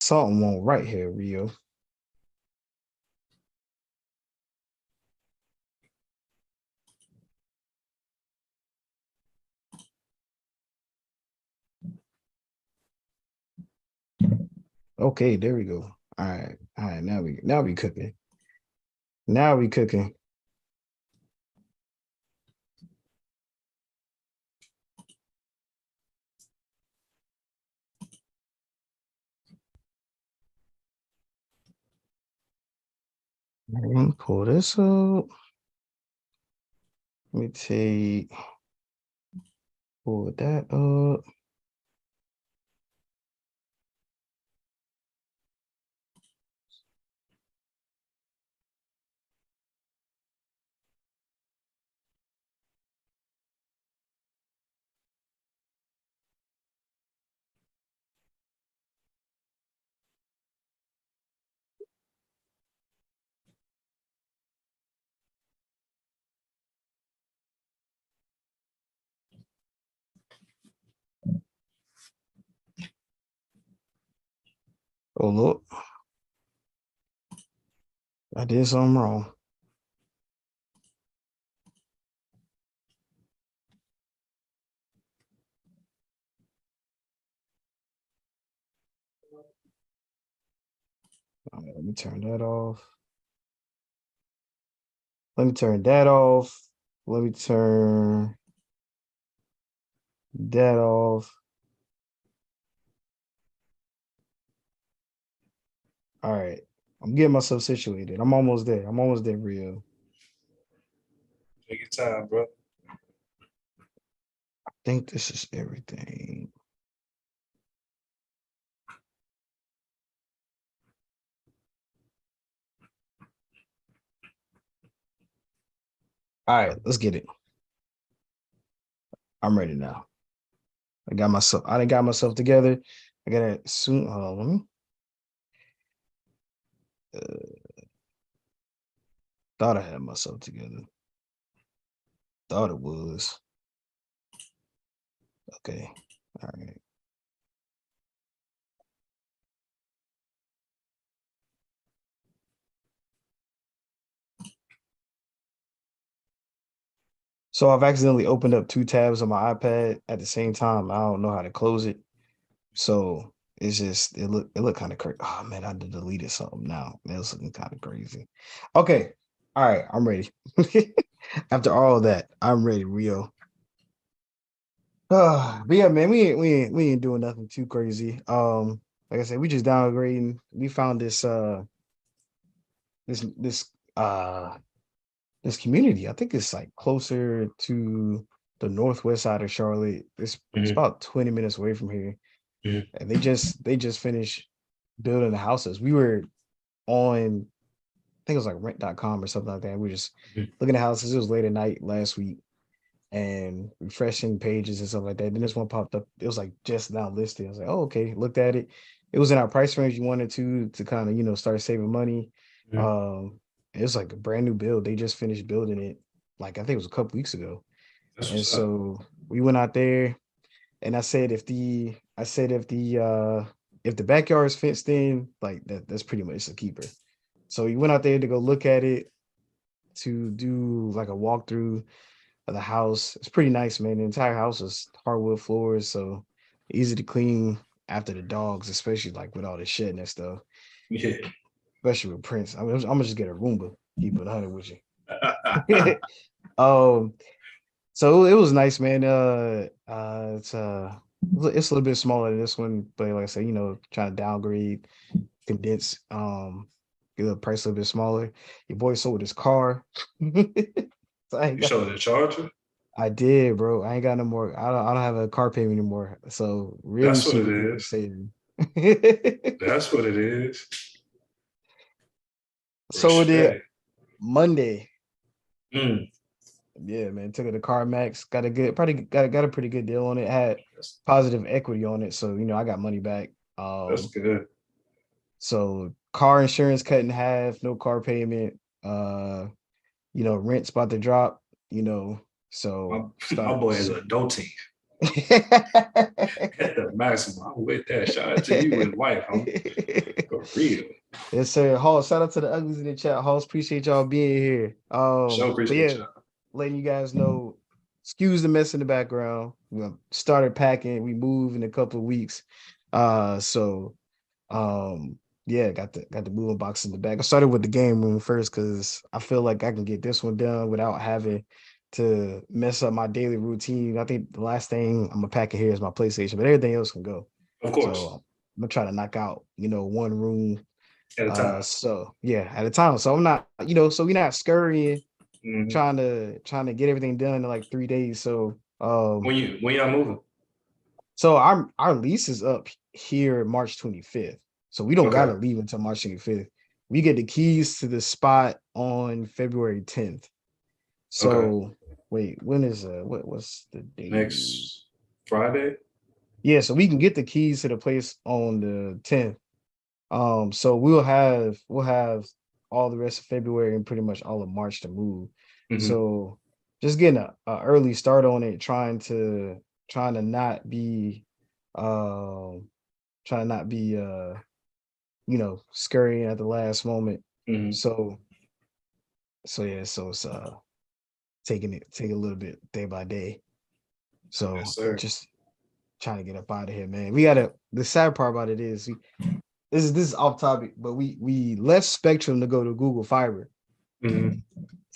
Something wrong right here, Rio. Okay, there we go. All right. All right. Now we cooking. Now we cooking. Let me pull this up. Let me pull that up. Oh look, I did something wrong. All right, let me turn that off. Let me turn that off. Let me turn that off. All right. I'm getting myself situated. I'm almost there. I'm almost there, Rio. Take your time, bro. I think this is everything. All right, let's get it. I'm ready now. I done got myself together. I gotta soon. Let me. Thought I had myself together. Thought it was. Okay. All right. So I've accidentally opened up two tabs on my iPad at the same time. I don't know how to close it. So it's just it looked kind of crazy. Oh man, I deleted something now. It was looking kind of crazy. Okay. All right, I'm ready. After all of that, I'm ready, Rio. But yeah, man, we ain't doing nothing too crazy. Like I said, we just downgrading. We found this this community. I think it's like closer to the northwest side of Charlotte. It's Mhm, about 20 minutes away from here. mhm, And they just finished building the houses. We were on, I think it was like rent.com or something like that. We were just mhm. looking at houses. It was late at night last week and refreshing pages and stuff like that. Then this one popped up. It was like just now listed. I was like, oh, okay. Looked at it. It was in our price range you wanted to kind of, start saving money. Mhm. Um, it was like a brand new build. They just finished building it, like I think it was a couple weeks ago. That's And what's up. so we went out there and I said if the backyard is fenced in, like that's pretty much a keeper. So we went out there to go look at it, to do like a walkthrough of the house. It's pretty nice, man. The entire house is hardwood floors, so easy to clean after the dogs, especially like with all the shedding and stuff, Yeah. especially with Prince. I mean, I'm gonna just get a Roomba, keep it 100 with you. um, so it was nice, man. It's a little bit smaller than this one, but like I said, trying to downgrade, condense, get the price a little bit smaller. Your boy sold his car. So I ain't You got showed the charger? I did, bro. I ain't got no more. I don't have a car payment anymore. So really That's what see it what people are is. saving. That's what it is. So it did Respect. Monday. Mm, Yeah, man. Took it to CarMax. Got a pretty good deal on it. Had that's, positive equity on it. So, I got money back. that's good. So car insurance cut in half, no car payment. Rent's about to drop, My, so my start boy is adulting. At the maximum. I'm with that. Shout out to you and wife, homie. For real. Yes, sir. Halls, shout out to the uglies in the chat. Halls, appreciate y'all being here. So But appreciate yeah, y'all. letting you guys know, excuse the mess in the background. We started packing. We move in a couple of weeks. So yeah, got the moving box in the back. I started with the game room first because I feel like I can get this one done without having to mess up my daily routine. I think the last thing I'm gonna pack in here is my PlayStation, but everything else can go. Of course. So I'm gonna try to knock out, one room At a time. so yeah, at a time. So I'm not, so we're not scurrying, Mm-hmm. trying to get everything done in like 3 days. So When y'all moving? so our lease is up here March 25th. So we don't gotta Okay. leave until March 25th. We get the keys to the spot on February 10th. Okay. So wait, when is what's the date? Next Friday? Yeah, so we can get the keys to the place on the 10th. So we'll have all the rest of February and pretty much all of March to move. Mm-hmm. So just getting a early start on it, trying to not be scurrying at the last moment. Mm-hmm. So yeah, so it's taking a little bit day by day. So Yes, sir. just trying to get up out of here, man. The sad part about it is this is off topic, but we left Spectrum to go to Google Fiber. Mm-hmm.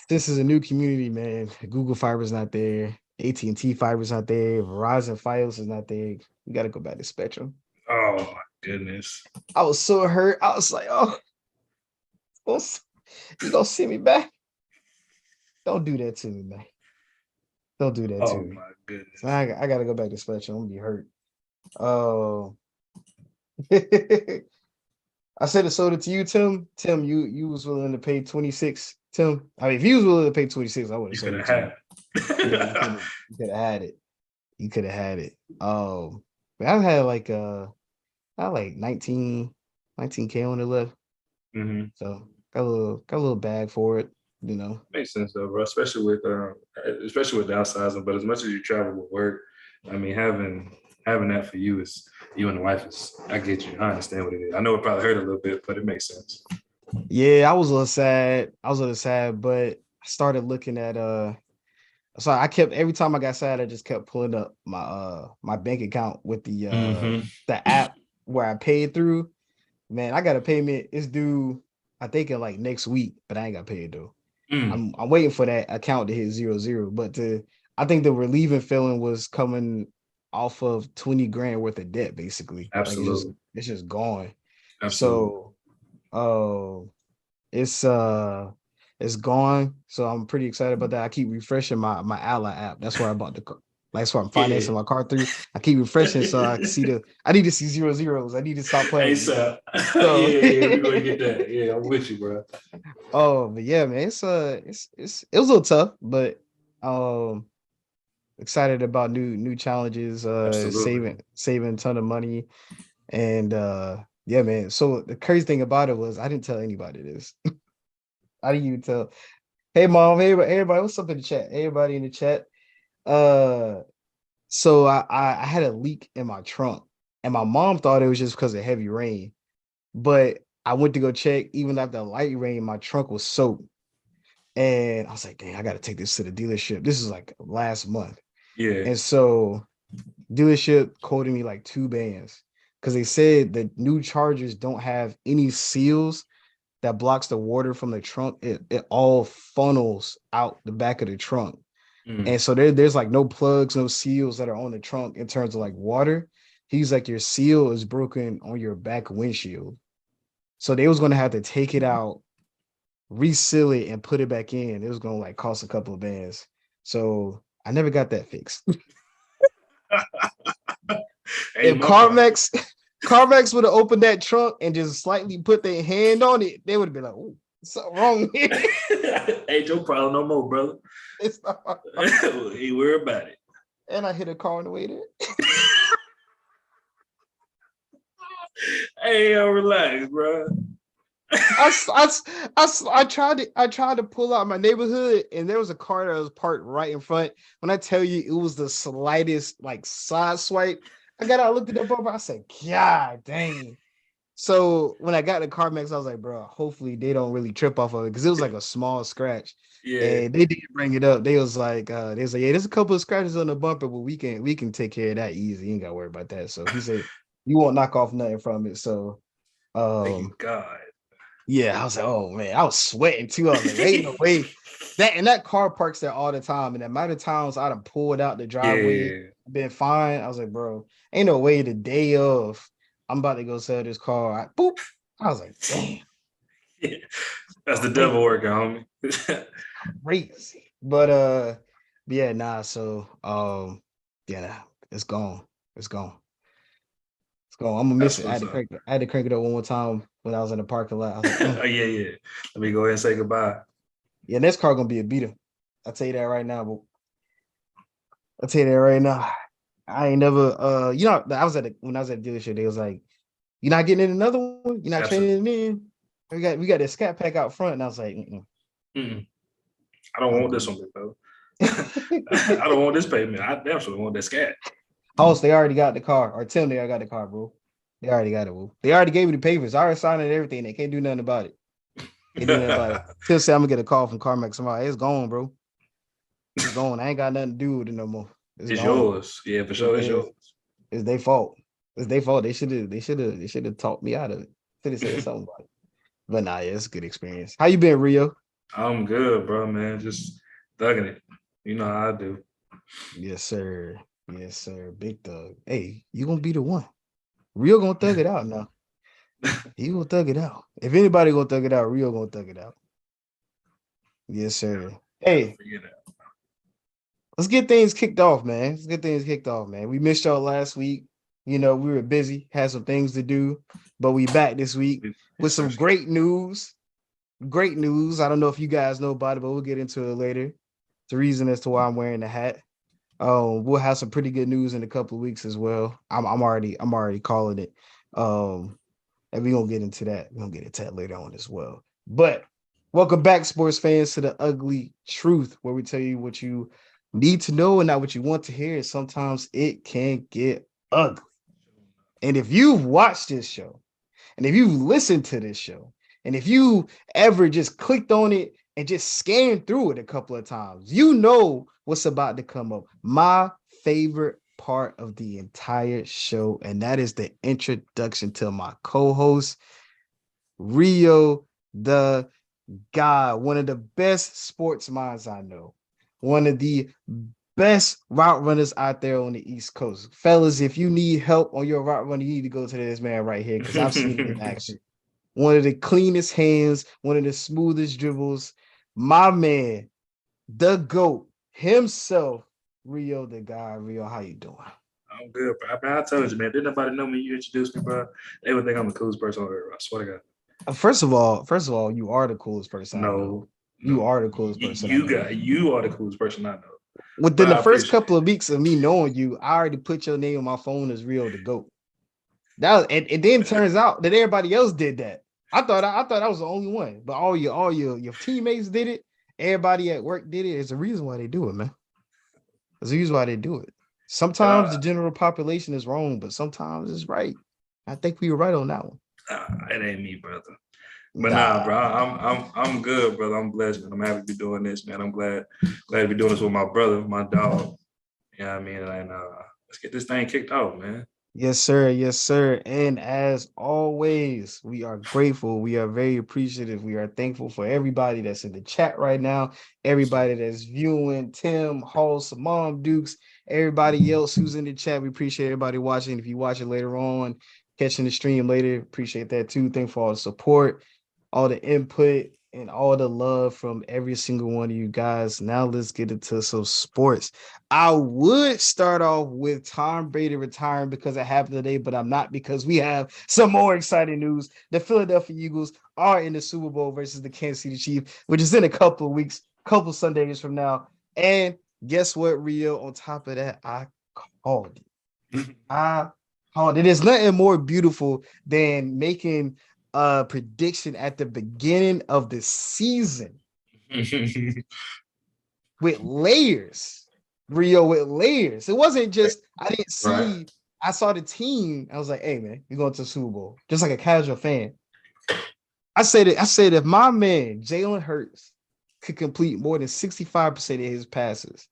This is a new community, man. Google Fiber's not there. AT&T Fiber's not there. Verizon Fios is not there. We got to go back to Spectrum. Oh my goodness. I was so hurt. I was like, oh, you gonna send me back? Don't do that to me, man. Don't do that to Oh me. my goodness. So I got to go back to Spectrum. I'm gonna be hurt. Oh. I said it sold it to you, Tim. Tim, you was willing to pay 26. Tim, I mean, if you was willing to pay 26, I would have You sold could it have to had you. Yeah, you could have had it. You could have had it. But I had like 19K on it left. Mm-hmm. So got a little bag for it, Makes sense though, bro. Especially with downsizing. But as much as you travel with work, I mean, having that for you and the wife is. I get you. I understand what it is. I know it probably hurt a little bit, but it makes sense. Yeah, I was a little sad. But I started looking at so I kept every time I got sad, I just kept pulling up my bank account with the app where I paid through. Man, I got a payment. It's due, I think, in like next week, but I ain't got paid though. I'm waiting for that account to hit 0-0. But I think the relieving feeling was coming off of 20 grand worth of debt, basically. Absolutely. Like it's just gone. Absolutely. So it's it's gone. So I'm pretty excited about that. I keep refreshing my Ally app. That's where I bought the car. That's where I'm financing my car through. I keep refreshing so I can see I need to see 0-0s. I need to stop playing. Hey, so yeah, we gonna get that. Yeah, I'm with you, bro. Oh, but yeah, man, it was a little tough, but excited about new challenges, Absolutely. saving a ton of money. And yeah, man. So the crazy thing about it was I didn't tell anybody this. I didn't even tell. Hey mom, hey everybody, what's up in the chat? Everybody in the chat. So I had a leak in my trunk, and my mom thought it was just because of heavy rain. But I went to go check, even after the light rain, my trunk was soaked. And I was like, dang, I gotta take this to the dealership. This is like last month. Yeah. And so dealership quoted me like 2 bands because they said the new Chargers don't have any seals that blocks the water from the trunk. It all funnels out the back of the trunk. And so there's like no plugs, no seals that are on the trunk in terms of like water. He's like, your seal is broken on your back windshield. So they was gonna have to take it out, reseal it, and put it back in. It was gonna like cost a couple of bands. So I never got that fixed. Hey, If CarMax would have opened that trunk and just slightly put their hand on it, they would have been like, "Oh, something wrong here." Ain't your problem no more, brother. It's not. Ain't worry about it. And I hit a car on the way there. Hey, relax, bro. I tried to pull out my neighborhood, and there was a car that was parked right in front. When I tell you, it was the slightest like side swipe. I got out, looked at the bumper. I said, "God dang!" So when I got the CarMax, I was like, "Bro, hopefully they don't really trip off of it because it was like a small scratch." Yeah, And they didn't bring it up. They was like, "Yeah, there's a couple of scratches on the bumper, but we can take care of that easy. You ain't got to worry about that." So he said, "You won't knock off nothing from it." So thank you, um God. yeah, I was like, oh man, I was sweating too. I was like, ain't no way. That car parks there all the time. And the amount of times I'd have pulled out the driveway, Yeah, been fine. I was like, bro, ain't no way the day of I'm about to go sell this car. Boop. I was like, damn, yeah. That's the devil crazy, working, homie. crazy. Yeah, nah. So yeah, nah, it's gone. It's gone. It's gone. I'm gonna miss That's it. I had what's to up. crank it. I had to crank it up one more time when I was in the parking lot. I was like, Oh, yeah, yeah. Let me go ahead and say goodbye. yeah, this car gonna be a beater. I'll tell you that right now, but I'll tell you that right now. I ain't never when I was at the dealership, they was like, "You're not getting in another one? You're not Absolutely. trading it in?" We got this scat pack out front, and I was like, Mm-mm. I don't I'm want this good. one, big fella. I don't want this payment. I definitely want that scat. Host, they already got the car, or Tim, they already got the car, bro. They already got it, bro. They already gave me the papers. I already signed it and everything. They can't do nothing about it. Can't do nothing about it. Tim said I'm gonna get a call from CarMax tomorrow. It's gone, bro. It's gone. I ain't got nothing to do with it no more. It's It's gone. yours. Yeah, for It sure. It's is. yours. It's their fault. It's their fault. They should have talked me out of it. Should have said something about it. But nah, yeah, it's a good experience. How you been, Rio? I'm good, bro, man. Just thugging it. You know how I do. Yes, sir. Yes, sir. Big thug. Hey, you gonna be the one. Rio gonna thug it out now. He gonna thug it out. If anybody gonna thug it out, Rio gonna thug it out. Yes, sir. Never Hey, forget that. let's get things kicked off, man. Let's get things kicked off, man. We missed y'all last week. You know, we were busy, had some things to do, but we back this week with Yes, sir. some great news. Great news. I don't know if you guys know about it, but we'll get into it later. The reason as to why I'm wearing the hat. We'll have some pretty good news in a couple of weeks as well. I'm already calling it. Um, and we're gonna get into that. We're gonna get into that later on as well. But welcome back, sports fans, to the ugly truth, where we tell you what you need to know and not what you want to hear. And sometimes it can get ugly. And if you've watched this show, and if you listen to this show, and if you ever just clicked on it and just scanned through it a couple of times, you know what's about to come up. My favorite part of the entire show, and that is the introduction to my co-host, Rio the guy, one of the best sports minds I know, one of the best route runners out there on the East Coast. Fellas, if you need help on your route run, you need to go to this man right here because I've seen it in action. One of the cleanest hands, one of the smoothest dribbles. My man, the GOAT himself, Rio the guy. Rio, how you doing? I'm good, bro. I told you, man. Didn't nobody know me? You introduced me, bro. They would think I'm the coolest person on earth. I swear to God. First of all, you are the coolest person I know. No, You no. are the coolest person I know. You are the coolest person I know. Within But the I first appreciate couple of weeks of me knowing you, I already put your name on my phone as Rio the GOAT. And then turns out that everybody else did that. I thought I was the only one, but all your teammates did it. Everybody at work did it. There's a reason why they do it, man. There's a reason why they do it. it. Sometimes the general population is wrong, but sometimes it's right. I think we were right on that one. It ain't me, brother. But nah, Nah, bro, I'm good, brother. I'm blessed, man. I'm happy to be doing this, man. I'm glad to be doing this with my brother, my dog. You know what I mean? And let's get this thing kicked off, man. yes, sir. Yes, sir. And as always, we are grateful. We are very appreciative. We are thankful for everybody that's in the chat right now, everybody that's viewing, Tim, Hoss, Mom Dukes, everybody else who's in the chat. We appreciate everybody watching. If you watch it later on, catching the stream later, appreciate that too. Thank for all the support, all the input, and all the love from every single one of you guys. Now let's get into some sports. I would start off with Tom Brady retiring because it happened today, but I'm not because we have some more exciting news. The Philadelphia Eagles are in the Super Bowl versus the Kansas City Chiefs, which is in a couple of weeks, couple Sundays from now. And guess what, Rio? On top of that, I called it. I called it. There's nothing more beautiful than making prediction at the beginning of the season with layers. Rio with layers. It wasn't just I didn't Right. see. I saw the team. I was like, "Hey man, we're going to the Super Bowl." Just like a casual fan. I said it. I said if my man Jalen Hurts could complete more than 65% of his passes,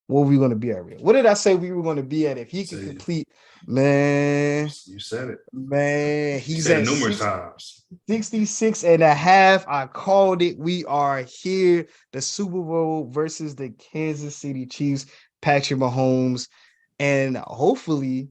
what were we going to be at? Rio? What did I say we were going to be at if he could So complete? Man, you said it. man, You he's said it at numerous times. 66 and a half. I called it. We are here. The Super Bowl versus the Kansas City Chiefs, Patrick Mahomes. And hopefully,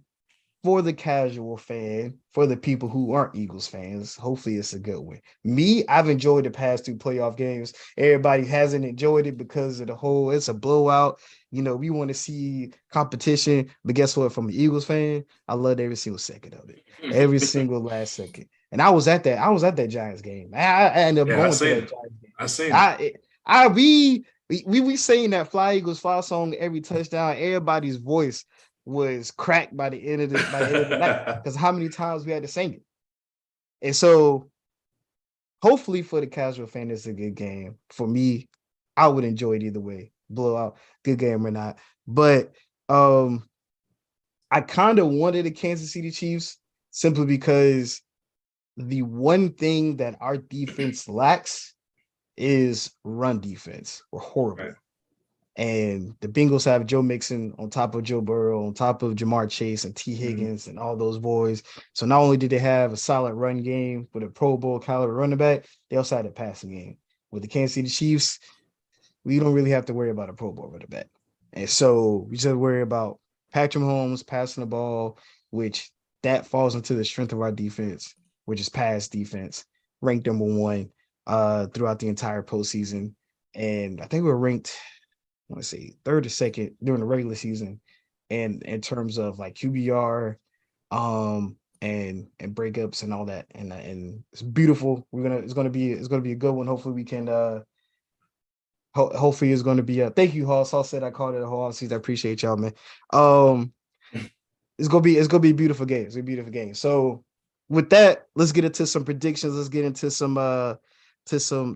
for the casual fan, for the people who aren't Eagles fans, hopefully it's a good one. Me, I've enjoyed the past two playoff games. Everybody hasn't enjoyed it because of the whole, it's a blowout. You know, we want to see competition. But guess what? From an Eagles fan, I loved every single second of it. Every single last second. And I was at that Giants game. I ended up Yeah, I going to seen that it. Giants game. I seen it. I we saying that Fly Eagles Fly song every touchdown. Everybody's voice was cracked by the end of the night because how many times we had to sing it. And so hopefully for the casual fan, it's a good game. For me, I would enjoy it either way. Blowout, good game or not. But I kind of wanted the Kansas City Chiefs simply because the one thing that our defense lacks is run defense. We're Right. horrible. And the Bengals have Joe Mixon on top of Joe Burrow, on top of Jamar Chase and T. Mhm. Higgins and all those boys. So not only did they have a solid run game with a Pro Bowl caliber running back, they also had a passing game. With the Kansas City Chiefs, we don't really have to worry about a Pro Bowl running back. And so we just worry about Patrick Mahomes passing the ball, which that falls into the strength of our defense, which is pass defense, ranked number one throughout the entire postseason. And I think we were ranked I want to say third or second during the regular season, and in terms of like QBR, and breakups and all that, and it's beautiful. It's gonna be a good one. Hopefully we can hopefully it's gonna be a thank you, Hoss. Hoss said I called it a whole season. I appreciate y'all, man. Um, it's gonna be a beautiful game. It's a beautiful game. So with that, let's get into some predictions. Let's get into some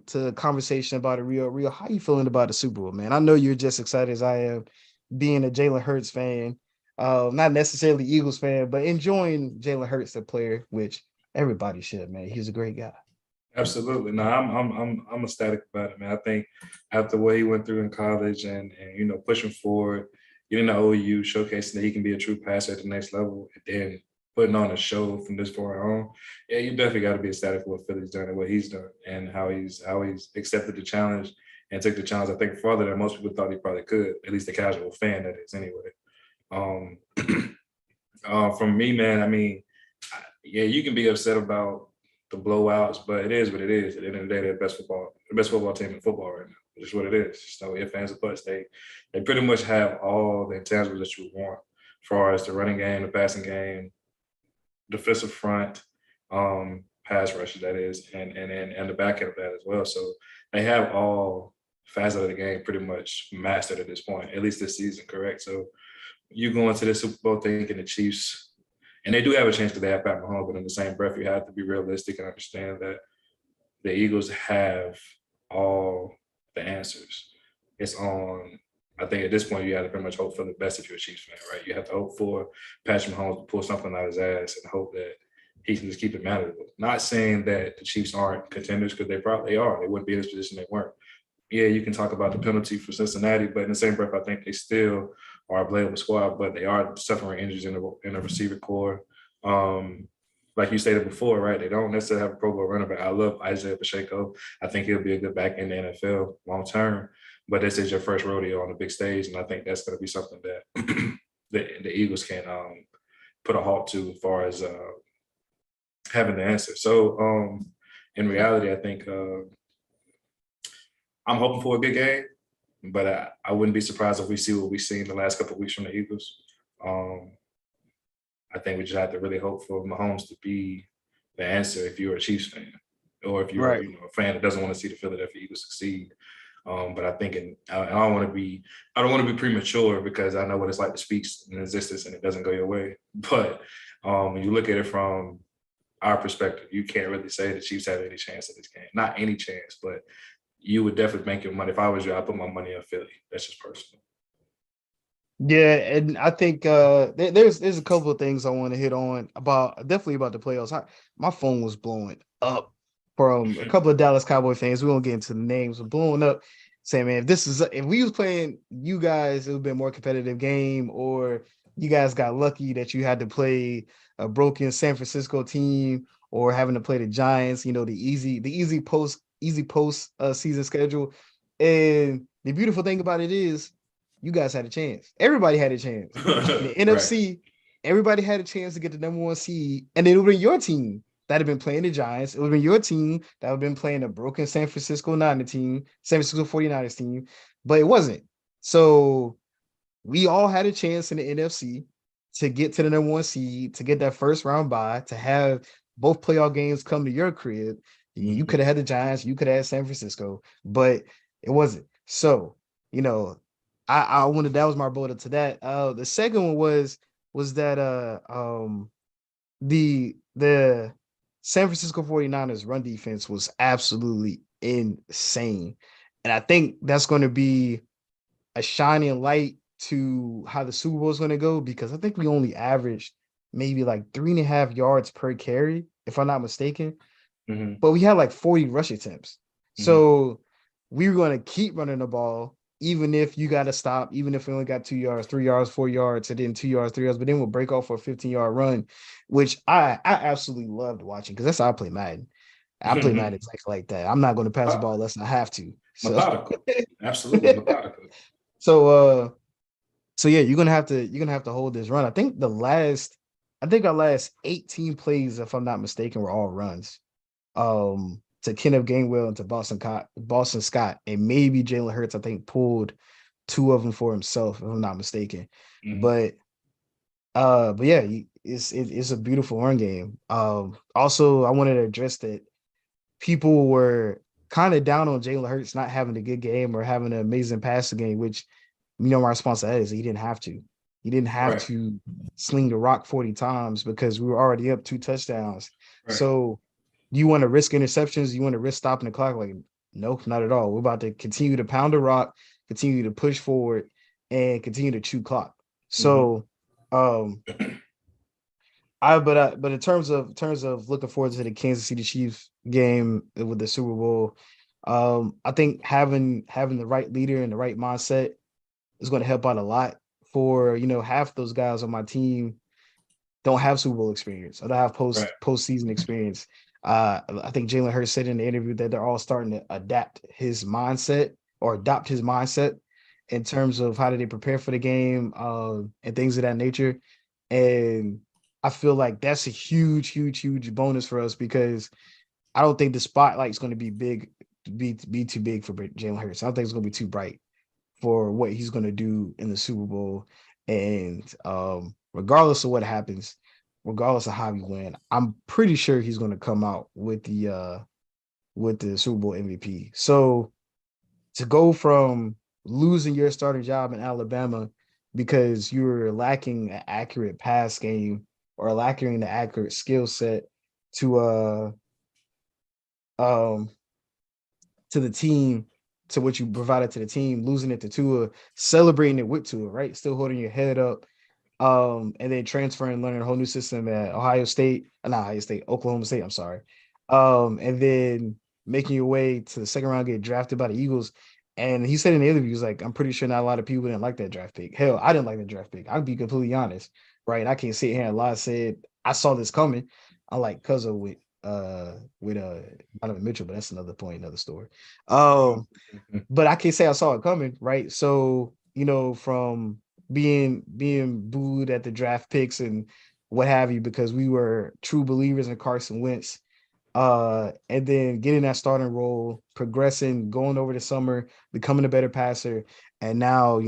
to conversation about it. Rio, how you feeling about the Super Bowl, man? I know you're just excited as I am, being a Jalen Hurts fan, not necessarily Eagles fan, but enjoying Jalen Hurts, the player, which everybody should, man. He's a great guy. Absolutely. No, I'm ecstatic about it, man. I think after what he went through in college and pushing forward, getting the OU, showcasing that he can be a true passer at the next level, and then putting on a show from this far on, yeah, you definitely got to be ecstatic for what Philly's done and what he's done and how he's accepted the challenge and took the challenge. I think farther than most people thought he probably could, at least the casual fan that is anyway. Um, from me, man, I mean, yeah, you can be upset about the blowouts, but it is what it is. At the end of the day, they're the best football team in football right now. It's just what it is. So if fans are push, they pretty much have all the intangibles that you want, as far as the running game, the passing game, defensive front, pass rushes that is, and the back end of that as well. So they have all facets of the game pretty much mastered at this point, at least this season, correct? So you go into the Super Bowl thinking the Chiefs, and they do have a chance because they have Pat Mahomes, but in the same breath, you have to be realistic and understand that the Eagles have all the answers. It's on. I think at this point you have to pretty much hope for the best if you're a Chiefs fan, right? You have to hope for Patrick Mahomes to pull something out of his ass and hope that he can just keep it manageable. Not saying that the Chiefs aren't contenders because they probably are. They wouldn't be in this position they weren't. Yeah, you can talk about the penalty for Cincinnati, but in the same breath, I think they still are a playable squad, but they are suffering injuries in the receiver core. Um, like you stated before, right? They don't necessarily have a Pro Bowl runner, but I love Isaiah Pacheco. I think he'll be a good back in the NFL long term. But this is your first rodeo on the big stage, and I think that's going to be something that the Eagles can put a halt to as far as having the answer. So in reality, I think I'm hoping for a good game, but I wouldn't be surprised if we see what we've seen the last couple of weeks from the Eagles. Um, I think we just have to really hope for Mahomes to be the answer if you're a Chiefs fan, or if you're Right. a fan that doesn't want to see the Philadelphia Eagles succeed. But I think I don't want to be premature because I know what it's like to speak in existence and it doesn't go your way. But when you look at it from our perspective, you can't really say the Chiefs have any chance in this game. Not any chance, but you would definitely make your money. If I was you, I'd put my money on Philly. That's just personal. Yeah, and I think there's a couple of things I want to hit on definitely about the playoffs. My phone was blowing up from a couple of Dallas Cowboy fans. We won't get into the names, but blowing up saying, man, if we was playing you guys, it would be a more competitive game, or you guys got lucky that you had to play a broken San Francisco team or having to play the Giants, the easy post season schedule. And the beautiful thing about it is you guys had a chance. Everybody had a chance. In the Right. NFC, everybody had a chance to get the number one seed, and it would have been your team that had been playing the Giants. It would have been your team that would have been playing a broken San Francisco 49ers team, but it wasn't. So we all had a chance in the NFC to get to the number one seed, to get that first round bye, to have both playoff games come to your crib. You could have had the Giants, you could have had San Francisco, but it wasn't. So, you know, I wanted that was my bullet to that. The second one was that the San Francisco 49ers run defense was absolutely insane. And I think that's going to be a shining light to how the Super Bowl is going to go, because I think we only averaged maybe like 3.5 yards per carry, if I'm not mistaken. Mm-hmm. But we had like 40 rush attempts. Mm-hmm. So we were going to keep running the ball, even if you got to stop, even if we only got 2 yards, 3 yards, 4 yards, and then 2 yards, 3 yards, but then we'll break off for a 15-yard run, which I absolutely loved watching, because that's how I play Madden. I play Madden exactly like that. I'm not going to pass the ball unless I have to. So, Methodical. Absolutely methodical. so, so yeah, you're gonna have to hold this run. I think our last 18 plays, if I'm not mistaken, were all runs. To Kenneth Gainwell and to Boston Scott, and maybe Jalen Hurts, I think, pulled 2 of them for himself, if I'm not mistaken. Mm-hmm. But yeah, it's a beautiful run game. Also, I wanted to address that people were kind of down on Jalen Hurts not having a good game or having an amazing passing game, which my response to that is he didn't have to. He didn't have Right. to sling the rock 40 times because we were already up 2 touchdowns. Right. So you want to risk interceptions? You want to risk stopping the clock? Like, no, not at all. We're about to continue to pound the rock, continue to push forward, and continue to chew clock. So, but in terms of looking forward to the Kansas City Chiefs game with the Super Bowl, I think having the right leader and the right mindset is going to help out a lot. For half those guys on my team don't have Super Bowl experience or don't have postseason experience. I think Jalen Hurts said in the interview that they're all starting to adopt his mindset in terms of how do they prepare for the game and things of that nature. And I feel like that's a huge, huge, huge bonus for us, because I don't think the spotlight is going to be too big for Jalen Hurts. I don't think it's going to be too bright for what he's going to do in the Super Bowl. And regardless of what happens, regardless of how we win, I'm pretty sure he's going to come out with the Super Bowl MVP. So to go from losing your starting job in Alabama because you're lacking an accurate pass game or lacking the accurate skill set to the team, to what you provided to the team, losing it to Tua, celebrating it with Tua, right? Still holding your head up, and then transferring, learning a whole new system at Oklahoma State, I'm sorry. And then making your way to the second round, get drafted by the Eagles. And he said in the interview, he was like, I'm pretty sure not a lot of people didn't like that draft pick. Hell, I didn't like that draft pick. I'll be completely honest, right? I can't sit here and lie. Said I saw this coming. I like Cuzzo with Donovan Mitchell, but that's another point, another story. But I can't say I saw it coming, right? So, from being booed at the draft picks and what have you, because we were true believers in Carson Wentz, and then getting that starting role, progressing, going over the summer, becoming a better passer, and now,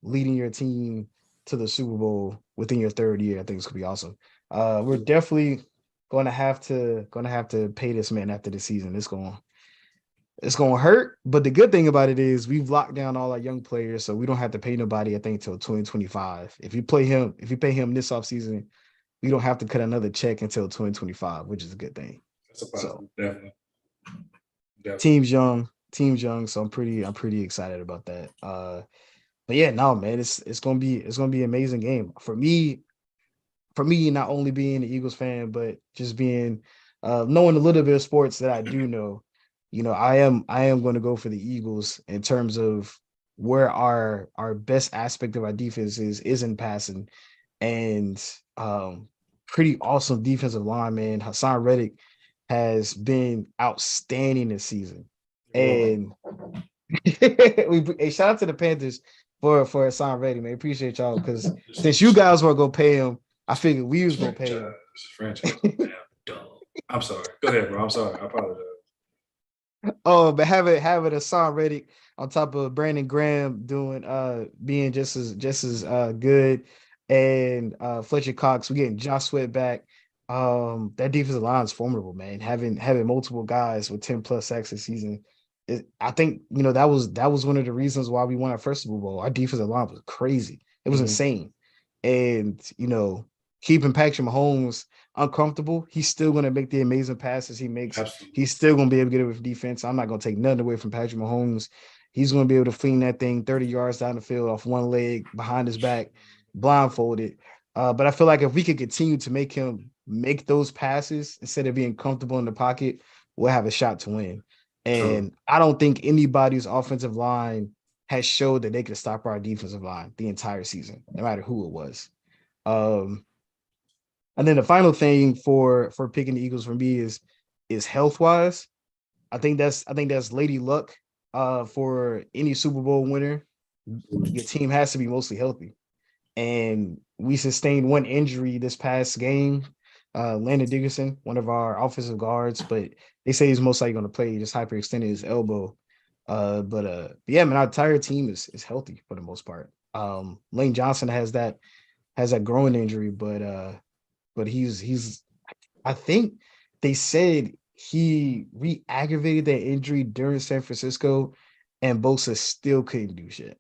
leading your team to the Super Bowl within your third year, I think it's gonna be awesome. We're definitely gonna have to pay this man after the season. It's gonna hurt, but the good thing about it is we've locked down all our young players, so we don't have to pay nobody, I think, till 2025. If you pay him this offseason, we don't have to cut another check until 2025, which is a good thing. That's a So positive, definitely. team's young, so I'm pretty excited about that. But yeah, no, man, it's gonna be an amazing game for me, not only being an Eagles fan, but just being knowing a little bit of sports that I do know. I am going to go for the Eagles in terms of where our best aspect of our defense is in passing, and pretty awesome defensive line, man. Hassan Reddick has been outstanding this season, and hey, shout out to the Panthers for Hassan Reddick, man. Appreciate y'all because since you guys were gonna pay him, I figured we was gonna pay him. Franchise, damn dumb. I'm sorry. Go ahead, bro. I'm sorry. I apologize. Oh, but having Hassan Reddick on top of Brandon Graham doing being just as good, and Fletcher Cox, we getting Josh Sweat back. That defensive line is formidable, man. Having multiple guys with 10 plus sacks this season. I think that was one of the reasons why we won our first Super Bowl. Our defensive line was crazy. It was insane. And keeping Patrick Mahomes uncomfortable, he's still going to make the amazing passes he makes. Absolutely. He's still going to be able to get it with defense. I'm not going to take nothing away from Patrick Mahomes. He's going to be able to fling that thing 30 yards down the field off one leg, behind his back, blindfolded. But I feel like if we could continue to make him make those passes instead of being comfortable in the pocket, we'll have a shot to win. And I don't think anybody's offensive line has showed that they could stop our defensive line the entire season, no matter who it was. And then the final thing for picking the Eagles for me is health wise. I think that's Lady Luck. For any Super Bowl winner, your team has to be mostly healthy. And we sustained one injury this past game. Landon Dickerson, one of our offensive guards, but they say he's most likely going to play. He just hyperextended his elbow. But yeah, man, our entire team is healthy for the most part. Lane Johnson has that growing injury, but he's I think they said he re-aggravated that injury during San Francisco, and Bosa still couldn't do shit.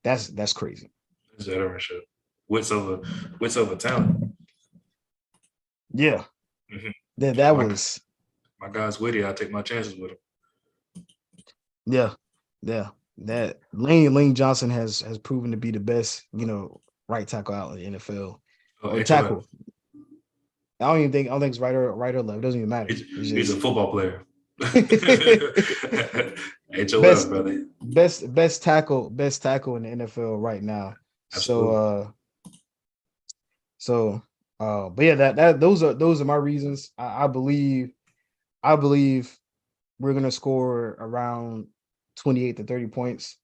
That's crazy. Is that ever shit? Wits over talent. Yeah. Mm-hmm. That was my guy's witty. I take my chances with him. Yeah. That Lane Johnson has proven to be the best, right tackle out in the NFL. Or tackle. I don't think it's right or left. It doesn't even matter. He's a football player. HOF, brother. Best tackle in the NFL right now. Absolutely. But yeah, those are my reasons. I believe we're gonna score around 28 to 30 points.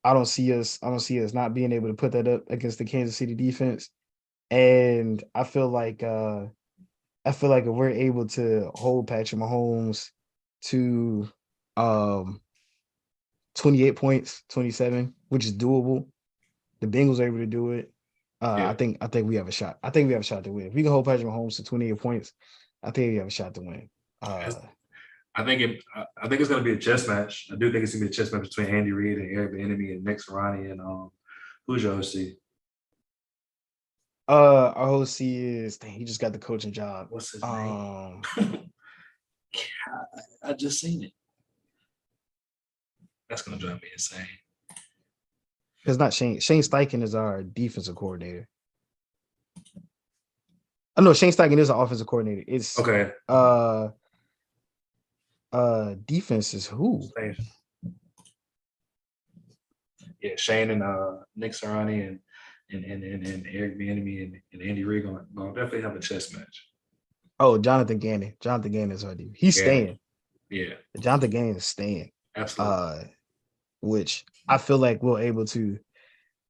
I don't see us not being able to put that up against the Kansas City defense. And I feel like if we're able to hold Patrick Mahomes to 28 points, 27, which is doable. The Bengals are able to do it. I think we have a shot. I think we have a shot to win. If we can hold Patrick Mahomes to 28 points, I think we have a shot to win. I think it's going to be a chess match. I do think it's going to be a chess match between Andy Reid and Eric Bieniemy and Nick Sirianni and who's your OC? Our OC is he just got the coaching job. What's his name? I just seen it. That's gonna drive me insane. It's not Shane. Shane Steichen is our defensive coordinator. Oh no, Shane Steichen is our offensive coordinator. It's okay. Defense is who? Yeah, Shane and Nick Sirianni and Eric Bieniemy and Andy Reid gonna definitely have a chess match. Oh, Jonathan Gannon. Jonathan Gannon is our defense. He's staying. Yeah. Jonathan Gannon is staying. Absolutely. Which I feel like we're able to.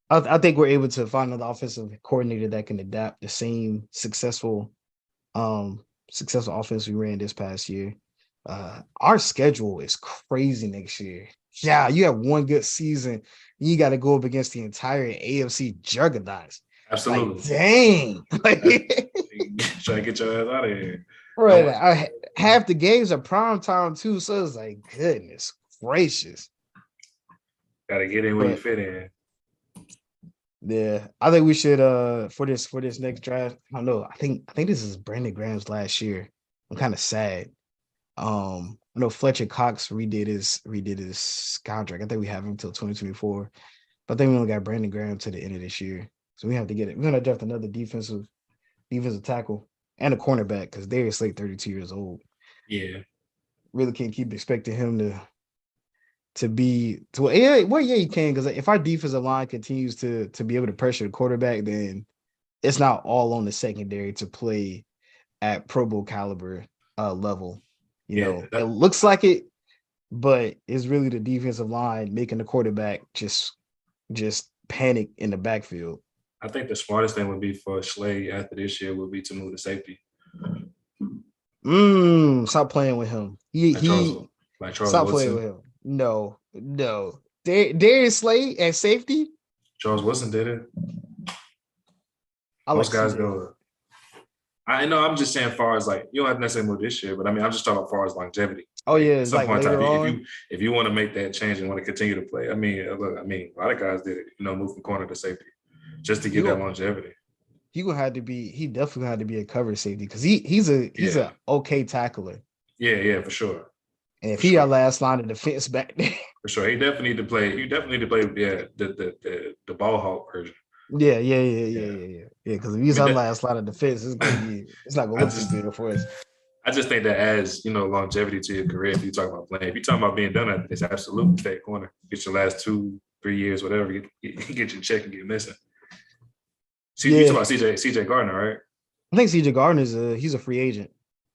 I think we're able to find another offensive coordinator that can adapt the same successful offense we ran this past year. Our schedule is crazy next year. Yeah, you have one good season, you got to go up against the entire AFC juggernauts. Absolutely. Like, dang. Trying to get your ass out of here. Right. Half the games are prime time too, so it's like, goodness gracious. Got to get in where you fit in. Yeah, I think we should for this next draft. I don't know. I think this is Brandon Graham's last year. I'm kind of sad. I know Fletcher Cox redid his contract. I think we have him until 2024. But I think we only got Brandon Graham to the end of this year. So we have to get it. We're gonna draft another defensive tackle and a cornerback because Darius Slade, 32 years old. Yeah, Really can't keep expecting him to be to yeah, well, yeah, you can because if our defensive line continues to be able to pressure the quarterback, then it's not all on the secondary to play at Pro Bowl caliber level. yeah. It looks like it, but it's really the defensive line making the quarterback just panic in the backfield. I think the smartest thing would be for Slay after this year would be to move to safety. Stop playing with him. Like Charles, like Charles Stop playing with Woodson. him. No, no. Darius Slade at safety. Charles Woodson did it. I like Most guys CJ. go. I know. I'm just saying, far as like you don't have to necessarily move this year, but I mean, I'm just talking about far as longevity. Oh Like yeah, at it's some like point in time, later if on. you want to make that change and want to continue to play, I mean, look, I mean, a lot of guys did it. Move from corner to safety just to He get that gonna longevity. he gonna have to be. He definitely had to be a cover safety because he's a Yeah, okay tackler. yeah, for sure, And if for he our sure, last line of defense back there, for sure. He definitely need to play. He definitely need to play. Yeah, the ball hawk version. yeah, yeah, yeah, yeah, Yeah, yeah, yeah. Yeah, because if I he's mean our that. last line of defense, it's not gonna I look too just good for us. I just think that adds, longevity to your career if you talk about playing. If you talking about being done at this, absolutely stay corner. Get your last 2-3 years, whatever, get your check and get missing. See, you talk Yeah, about CJ Gardner, right? I think CJ Gardner's he's a free agent.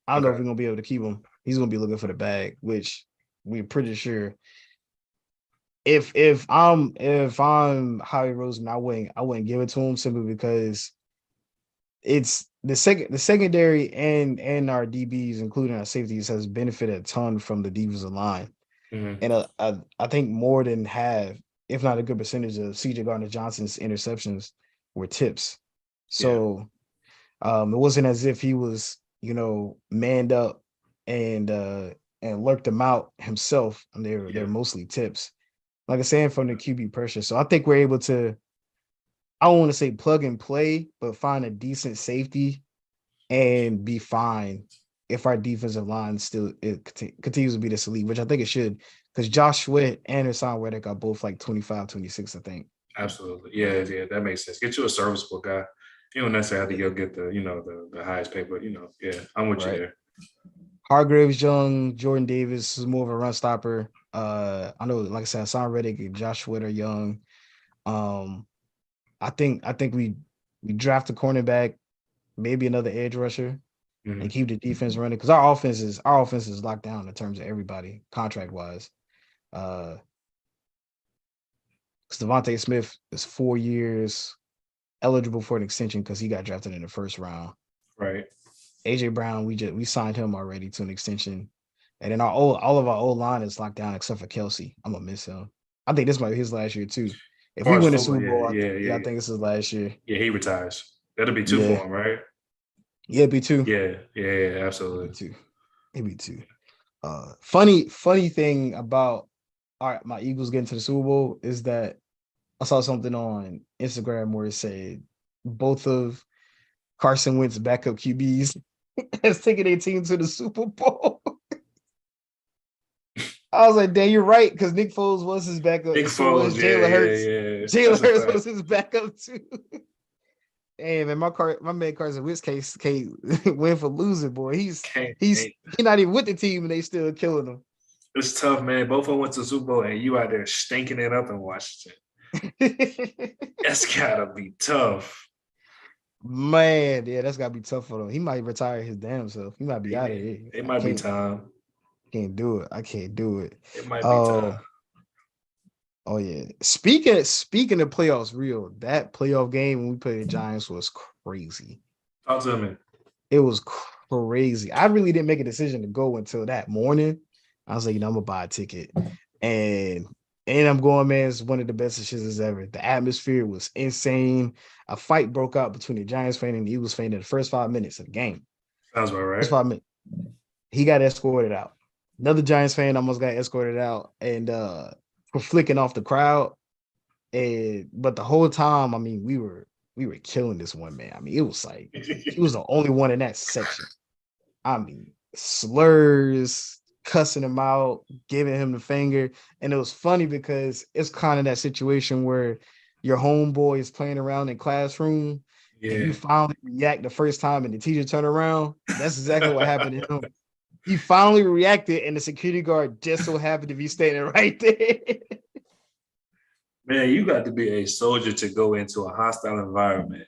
I don't know if Okay. we're gonna be able to keep him. He's gonna be looking for the bag, which we're pretty sure. If I'm Howie Roseman, I wouldn't give it to him simply because it's the secondary and our DBs, including our safeties, has benefited a ton from the defensive line. Mm-hmm. And I think more than half, if not a good percentage of CJ Gardner Johnson's interceptions were tips. Yeah. So it wasn't as if he was, manned up and lurked them out himself. And they're Yeah. mostly tips. Like I said, from the QB pressure. So I think we're able to, I don't want to say plug and play, but find a decent safety and be fine if our defensive line still continues to be this elite, which I think it should, because Josh Sweat and Hassan Reddick are both like 25, 26, I think. Absolutely. Yeah, that makes sense. Get you a serviceable guy. You don't necessarily have to go get the highest pay, but yeah, I'm with you Right. there. Hargrave's young, Jordan Davis is more of a run stopper. I know, like I said, Hassan Reddick and Josh Sweat are young. Um, I think we draft a cornerback, maybe another edge rusher, and Mm-hmm. keep the defense running because our offense is locked down in terms of everybody contract wise. Uh, because Devontae Smith is 4 years eligible for an extension because he got drafted in the first round. Right. AJ Brown, we signed him already to an extension, and then all of our old line is locked down except for Kelsey. I'm gonna miss him. I think this might be his last year too. As If we far as win the football, Super yeah, Bowl, yeah, yeah, yeah, I think this is last year. yeah. He retires. That'll be two Yeah, for him, right? yeah, it'd be two. Yeah, It'd be absolutely. two. It'd be two. Funny thing about my Eagles getting to the Super Bowl is that I saw something on Instagram where it said both of Carson Wentz's backup QBs has taken their team to the Super Bowl. I was like, damn, you're right, because Nick Foles was his backup, Nick and so was Foles, Jalen Hurts. yeah. Jalen That's a Hurts fact. was his backup too. Hey man, my man Carson Wentz case can't win for losing, boy. He's Can't, he's can't. he's not even with the team and they still killing It's tough, man. Both of them went to the Super Bowl, and you out there stinking it up in Washington. him. That's gotta be tough. Man, yeah, that's gotta be tough for him. He might retire his damn self. He might be out of here. It I might be can't time. can't do it. I can't do it. It might be time. Oh, oh yeah. Speaking of playoffs, real that playoff game when we played the Giants was crazy. Talk to me. It was crazy. I really didn't make a decision to go until that morning. I was like, I'm gonna buy a ticket, and I'm going, man. It's one of the best decisions ever. The atmosphere was insane. A fight broke out between the Giants fan and the Eagles fan in the first 5 minutes of the game. Sounds about First right. 5 minutes, he got escorted out. Another Giants fan almost got escorted out, and for flicking off the crowd. But the whole time, I mean, we were killing this one man. I mean, it was like he was the only one in that section. I mean, slurs, cussing him out, giving him the finger. And it was funny because it's kind of that situation where your homeboy is playing around in classroom and you Yeah. finally react the first time and the teacher turn around. That's exactly what happened to him. He finally reacted and the security guard just so happened to be standing right there. Man, you got to be a soldier to go into a hostile environment,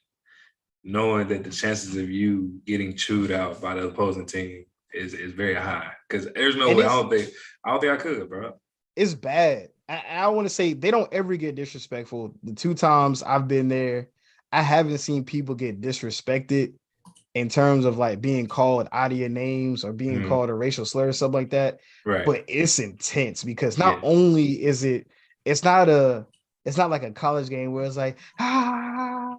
knowing that the chances of you getting chewed out by the opposing team is very high. Because there's no And way. I don't think I could, bro. it's bad. I want to say they don't ever get disrespectful. The two times I've been there, I haven't seen people get disrespected in terms of like being called out of your names or being Mhm. called a racial slur or something like that. Right. But it's intense because not Yeah. only is it, it's not a, it's not like a college game where it's like, ah,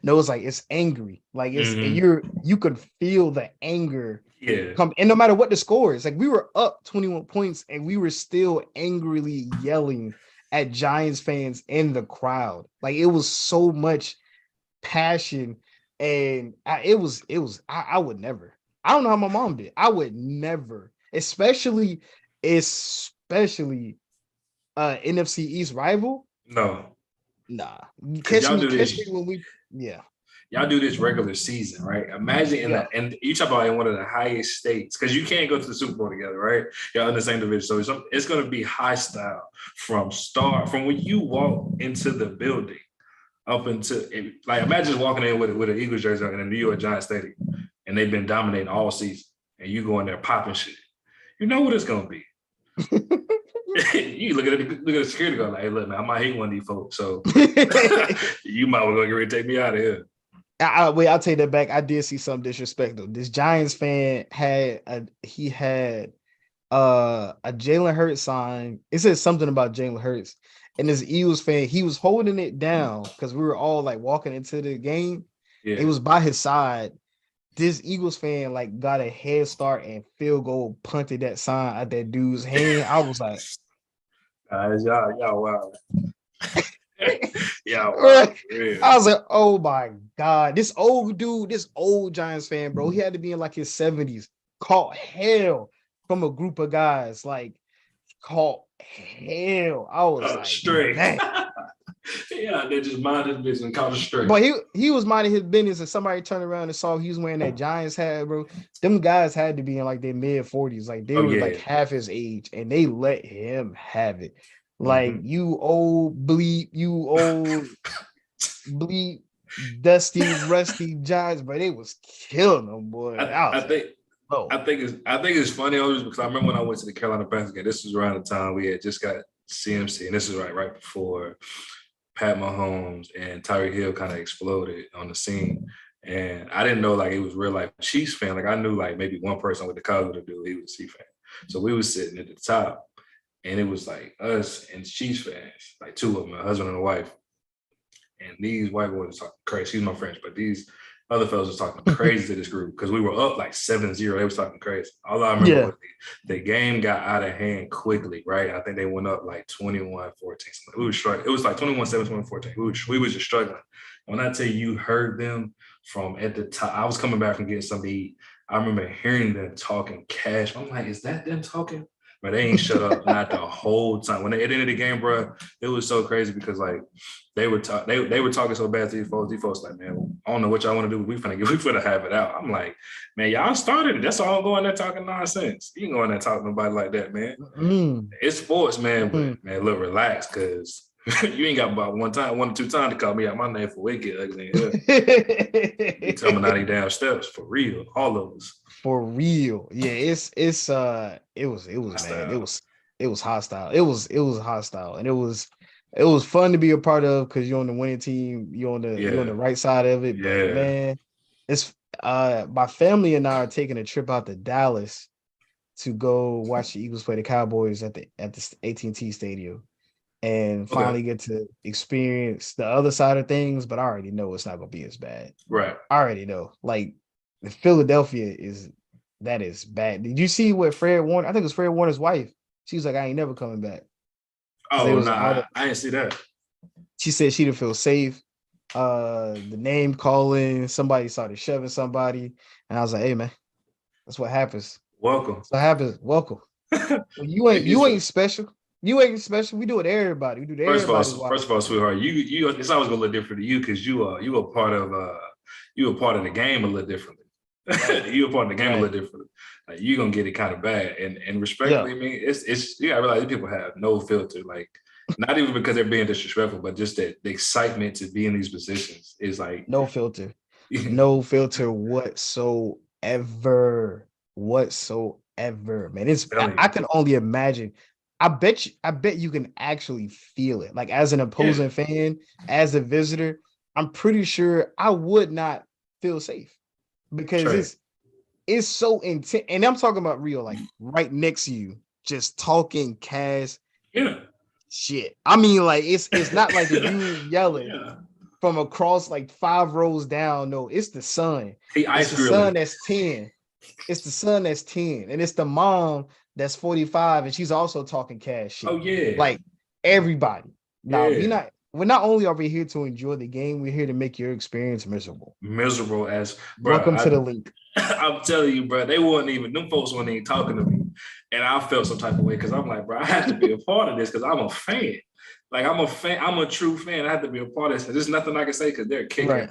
no, it's like it's angry. Like it's and Hmm. you could feel the anger Yeah. come, and no matter what the score is, like we were up 21 points and we were still angrily yelling at Giants fans in the crowd. Like it was so much passion, and I would never. I don't know how my mom did. I would never, especially NFC East rival. No. Nah, Because y'all do catch me this. when we, yeah, Y'all do this regular season, right? Imagine yeah, and you talk about in one of the highest states, because you can't go to the Super Bowl together, right? Y'all in the same division. So it's going to be hostile from when you walk into the building up until, like, imagine walking in with an Eagles jersey in the New York Giants Stadium, and they've been dominating all season, and you go in there popping shit. You know what it's going to be. You look at the security guard like, hey, look, man, I might hate one of these folks, so you might well go get ready to take me out of here. Wait, I'll take that back. I did see some disrespect though. This Giants fan had a Jalen Hurts sign. It said something about Jalen Hurts. And this Eagles fan, he was holding it down because we were all like walking into the game. It Yeah. was by his side. This Eagles fan like got a head start and field goal punted that sign at that dude's hand. I was like, Y'all wow. Y'all wow. right. Yeah. I was like, oh my God. This old dude, this old Giants fan, bro, he had to be in like his 70s, caught hell from a group of guys, like caught hell. I was like, Straight. man. Yeah, they just minded his business and caught it straight. But he was minding his business and somebody turned around and saw he was wearing that Giants hat, bro. Them guys had to be in like their mid 40s. Like they Oh were like yeah. half his age and they let him have it. Like Mm-hmm. you old bleep, you old bleep, dusty, rusty Giants, but they was killing them, boy. I I was like, think oh, I think it's funny always because I remember when I went to the Carolina Panthers game. This was around the time we had just got CMC, and this is right before Pat Mahomes and Tyreek Hill kind of exploded on the scene. And I didn't know like it was real life Chiefs fan. Like I knew like maybe one person with the college to do. He was a Chiefs fan. So we was sitting at the top, and it was like us and Chiefs fans, like two of them, a husband and a wife. And these white boys were talking crazy. Excuse my French, but these other fellas was talking crazy to this group because we were up like 7-0. They was talking crazy. All I remember yeah. was the game got out of hand quickly, right? I think they went up like 21-14. We were struggling. It was like 21-7, 21-14. We were just struggling. When I tell you heard them from at the top, I was coming back from getting something to eat. I remember hearing them talking cash. I'm like, is that them talking? But they ain't shut up not the whole time. When they at the end of the game, bro, it was so crazy because like they were they were talking so bad to these folks. These folks like, man, I don't know what y'all want to do. We finna have it out. I'm like, man, y'all started it. That's all I'm going there talking nonsense. You can go in there talking to nobody like that, man. Mm, It's sports, man, but mm. man, look, relax, because you ain't got about one or two times to call me out my name for it get ugly in here. You coming out these damn steps for real, all of us. For real. Yeah, it was man, Hostile. it was hostile. It was hostile. And it was fun to be a part of because you're on the winning team, you're on the Yeah, right side of it. But yeah. man, it's my family and I are taking a trip out to Dallas to go watch the Eagles play the Cowboys at the AT&T Stadium and Okay, finally get to experience the other side of things. But I already know it's not gonna be as bad. right. I already know. Like Philadelphia that is bad. Did you see what Fred Warner? I think it was Fred Warner's wife. She was like, I ain't never coming back because they Oh, was nah, out of I didn't see that. She said she didn't feel safe. The name calling, somebody started shoving somebody, and I was like, "Hey, man, that's what happens. Welcome. That's what happens. Welcome. Well, It gets you ain't special. You ain't special. We do it to everybody. We do it to everybody. first of all, sweetheart, you it's always gonna look different to you because you are part of you a part of the game a little differently. Right. You a part of the game a Right. little differently. Like you're gonna get it kind of bad. And Yeah. respectfully, I mean, it's you gotta realize these people have no filter. Like not even because they're being disrespectful, but just that the excitement to be in these positions is like No filter. No filter whatsoever. Whatsoever. Man, it's telling I you. can only imagine. I bet you can actually feel it. Like as an Yeah, opposing fan, as a visitor, I'm pretty sure I would not feel safe because Trey. it's so intense. And I'm talking about Rio, like right next to you, just talking cash Yeah. shit. I mean, like it's not like the dude yelling Yeah. from across like 5 rows down. No, it's the son. He It's ice the grilling. son that's 10. It's the son that's 10. And it's the mom that's 45. And she's also talking cash Oh shit. yeah. Like everybody. Now, Yeah. we're not only are we here to enjoy the game, we're here to make your experience miserable. Miserable as Welcome to bro. the link. I'm telling you, bro, they weren't even, them folks weren't even talking to me. And I felt some type of way because I'm like, bro, I have to be a part of this because I'm a fan. Like, I'm a fan, I'm a true fan. I have to be a part of this. And there's nothing I can say because they're kicking Right.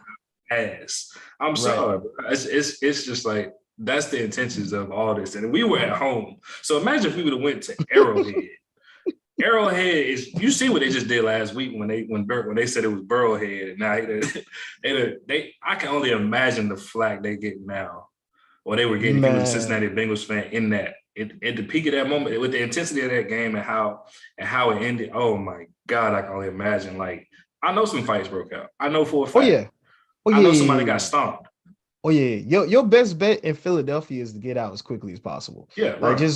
ass. I'm Right. sorry, bro. It's just like, that's the intentions of all this. And we were at home. So imagine if we would have went to Arrowhead. Arrowhead is you see what they just did last week when they said it was Burrowhead and now they I can only imagine the flack they get now or they were getting if you was a Man. Cincinnati Bengals fan in that at the peak of that moment with the intensity of that game and how it ended. Oh my God, I can only imagine. Like I know some fights broke out. I know for a Oh fact. yeah. Oh I yeah. know Yeah, somebody yeah, got yeah. stomped. Oh yeah, your best bet in Philadelphia is to get out as quickly as possible. Yeah, Like bro.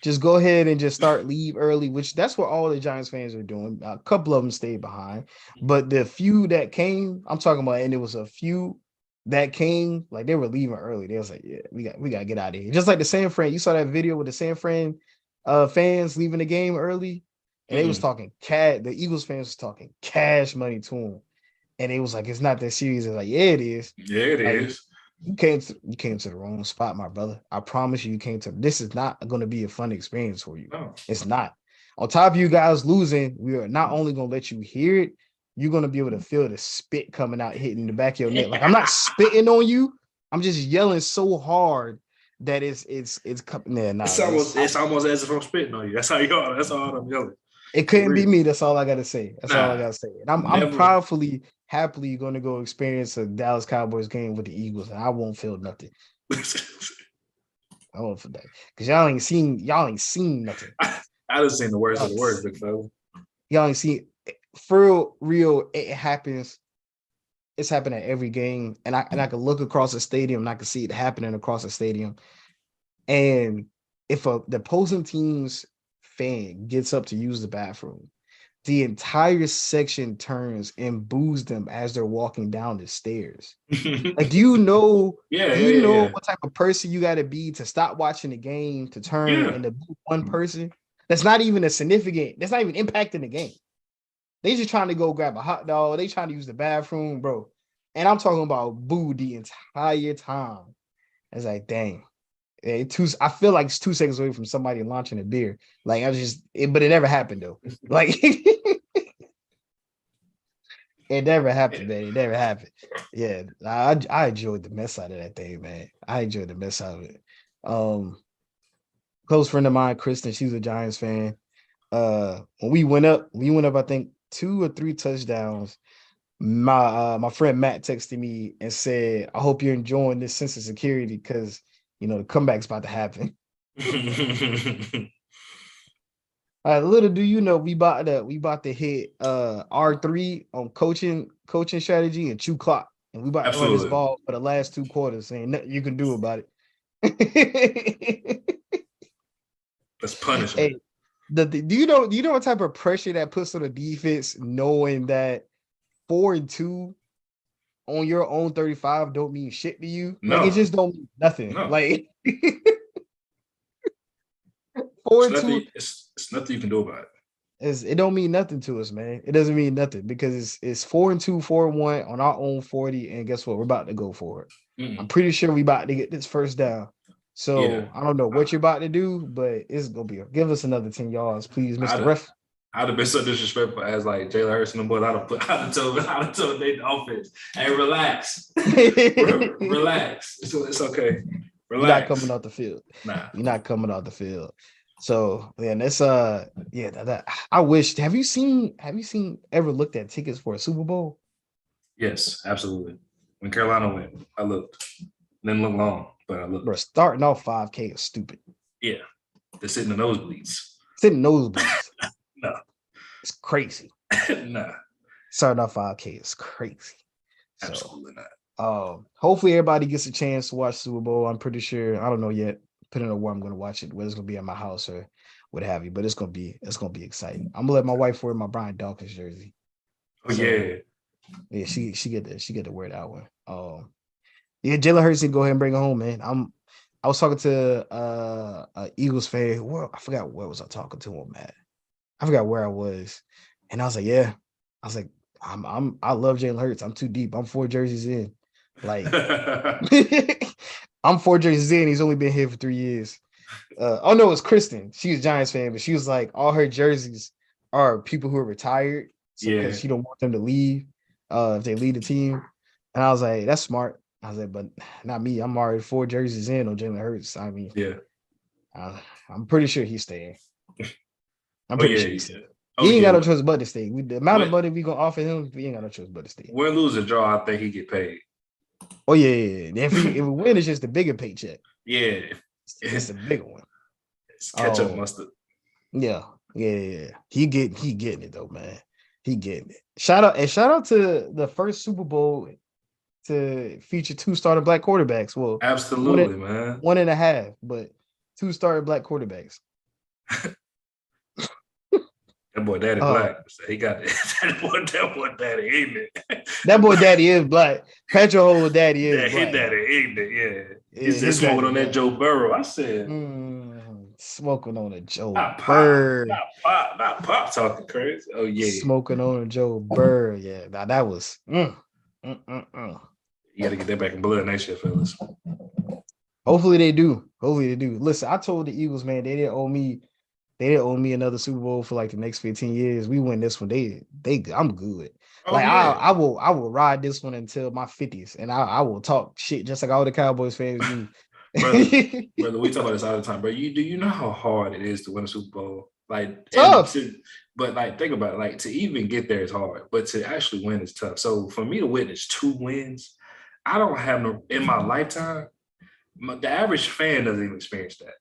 just go ahead and just start leave early, which that's what all the Giants fans are doing. A couple of them stayed behind, but the few that came, I'm talking about, and it was a few that came, like they were leaving early. They was like, yeah, we got to get out of here. Just like the San Fran, you saw that video with the San Fran fans leaving the game early, and they was Mm-mm. talking cat. The Eagles fans was talking cash money to them, and it was like it's not that serious. It's like yeah, it is. Yeah, it Like is. you came to the wrong spot, my brother. I promise you, you came to this is not going to be a fun experience for you. No. It's not. On top of you guys losing, we are not only going to let you hear it, you're going to be able to feel the spit coming out hitting the back of your neck. Like I'm not spitting on you. I'm just yelling so hard that it's coming there. Nah, It's almost as if I'm spitting on you. That's how you are. That's how I'm yelling. it For couldn't be real. me. That's all I gotta say. That's all I Nah, gotta say. And I'm never. proudly, happily going to go experience a Dallas Cowboys game with the Eagles, and I won't feel nothing. I won't feel that because y'all ain't seen nothing. I just seen the worst Y'all of the ain't, worst, big fella. y'all ain't seen for real. It happens. It's happened at every game, and I can look across the stadium and I can see it happening across the stadium. And if the opposing team's fan gets up to use the bathroom, the entire section turns and boos them as they're walking down the stairs. Like, Yeah, do yeah, you yeah, know yeah. what type of person you got to be to stop watching the game to turn Yeah. and to boo one person? That's not even that's not even impacting the game. They just trying to go grab a hot dog. They trying to use the bathroom, bro. And I'm talking about boo the entire time. It's like, dang. I feel like it's 2 seconds away from somebody launching a beer. Like but it never happened though. Like it never happened, man. It never happened. Yeah, I enjoyed the mess out of that thing, man. I enjoyed the mess out of it. Close friend of mine, Kristen, she's a Giants fan. When we went up, I think 2 or 3 touchdowns. My friend Matt texted me and said, I hope you're enjoying this sense of security because the comeback's about to happen. Little do you know, we about to hit R3 on coaching strategy and chew clock, and we about to run this Absolutely. ball for the last 2 quarters. Ain't nothing you can do about it. That's punishment. Hey, do you know what type of pressure that puts on the defense, knowing that 4-2 on your own 35 don't mean shit to you? Like it No, just don't mean nothing. no. Like It's 4-2. nothing. It's nothing you can do about it. It don't mean nothing to us, man. It doesn't mean nothing because it's 4-2, 4-1 on our own 40, and guess what? We're about to go for it. I'm pretty sure we about to get this first down. Yeah. So I don't know what you're about to do, but it's gonna be. Give us another 10 yards, please, Mr. Ref. I'd have been so disrespectful as like Jalen Hurts and the boys. I'd have told Nate the offense, hey, relax. Relax. It's okay. Relax. You're not coming off the field. Nah. You're not coming off the field. So then it's I wish. Have you seen ever looked at tickets for a Super Bowl? Yes, absolutely. When Carolina went, I looked. Didn't look long, but I looked. Bro, starting off 5K is stupid. Yeah. They're sitting in nosebleeds. Sitting nosebleeds. No. It's crazy. Nah. Starting off 5K is crazy. Absolutely not. Hopefully everybody gets a chance to watch Super Bowl. I'm pretty sure. I don't know yet. Depending on where I'm going to watch it, whether it's going to be at my house or what have you. But it's going to be exciting. I'm gonna let my wife wear my Brian Dawkins jersey. Oh yeah. Yeah, she get to wear that one. Yeah, Jalen Hurts can go ahead and bring it home, man. I was talking to a Eagles fan. Well, I forgot where was I talking to him at. I forgot where I was, and I was like, yeah. I was like, I love Jalen Hurts. I'm too deep. I'm 4 jerseys in. Like, I'm 4 jerseys in. He's only been here for 3 years. Oh no, it's Kristen. She's a Giants fan, but she was like, all her jerseys are people who are retired. So because she don't want them to leave, if they leave the team. And I was like, that's smart. I was like, but not me. I'm already 4 jerseys in on Jalen Hurts. I mean, yeah. I'm pretty sure he's staying. I'm pretty sure he's staying. Oh, he ain't got no choice but to stay. The amount of money we gonna offer him, we ain't got no choice but to stay. Win, lose, or draw, I think he get paid. Oh yeah. If we win, it's just a bigger paycheck. Yeah, it's a bigger one. It's ketchup mustard. Yeah. He getting it though, man. He getting it. Shout out to the first Super Bowl to feature 2 starting black quarterbacks. Well, absolutely, man. 1.5, but 2 starting black quarterbacks. That boy daddy black. So he got that boy daddy, ain't it? That boy daddy is black. Patrick Hole daddy is black. His daddy, ain't it? Yeah. He said smoking on that Joe Burrow. I said smoking on a Joe Burrow. Not pop talking crazy. Oh yeah. Smoking on a Joe Burrow. Yeah. Now that was You gotta get that back in blood next year, fellas. Hopefully they do. Listen, I told the Eagles, man, they didn't owe me another Super Bowl for like the next 15 years. We win this one. I'm good. Oh, like yeah. I will ride this one until my 50s, and I will talk shit just like all the Cowboys fans do. brother, we talk about this all the time, bro. Do you know how hard it is to win a Super Bowl? Like tough. But like think about it, like to even get there is hard, but to actually win is tough. So for me to witness 2 wins, I don't have no in my lifetime. The average fan doesn't even experience that.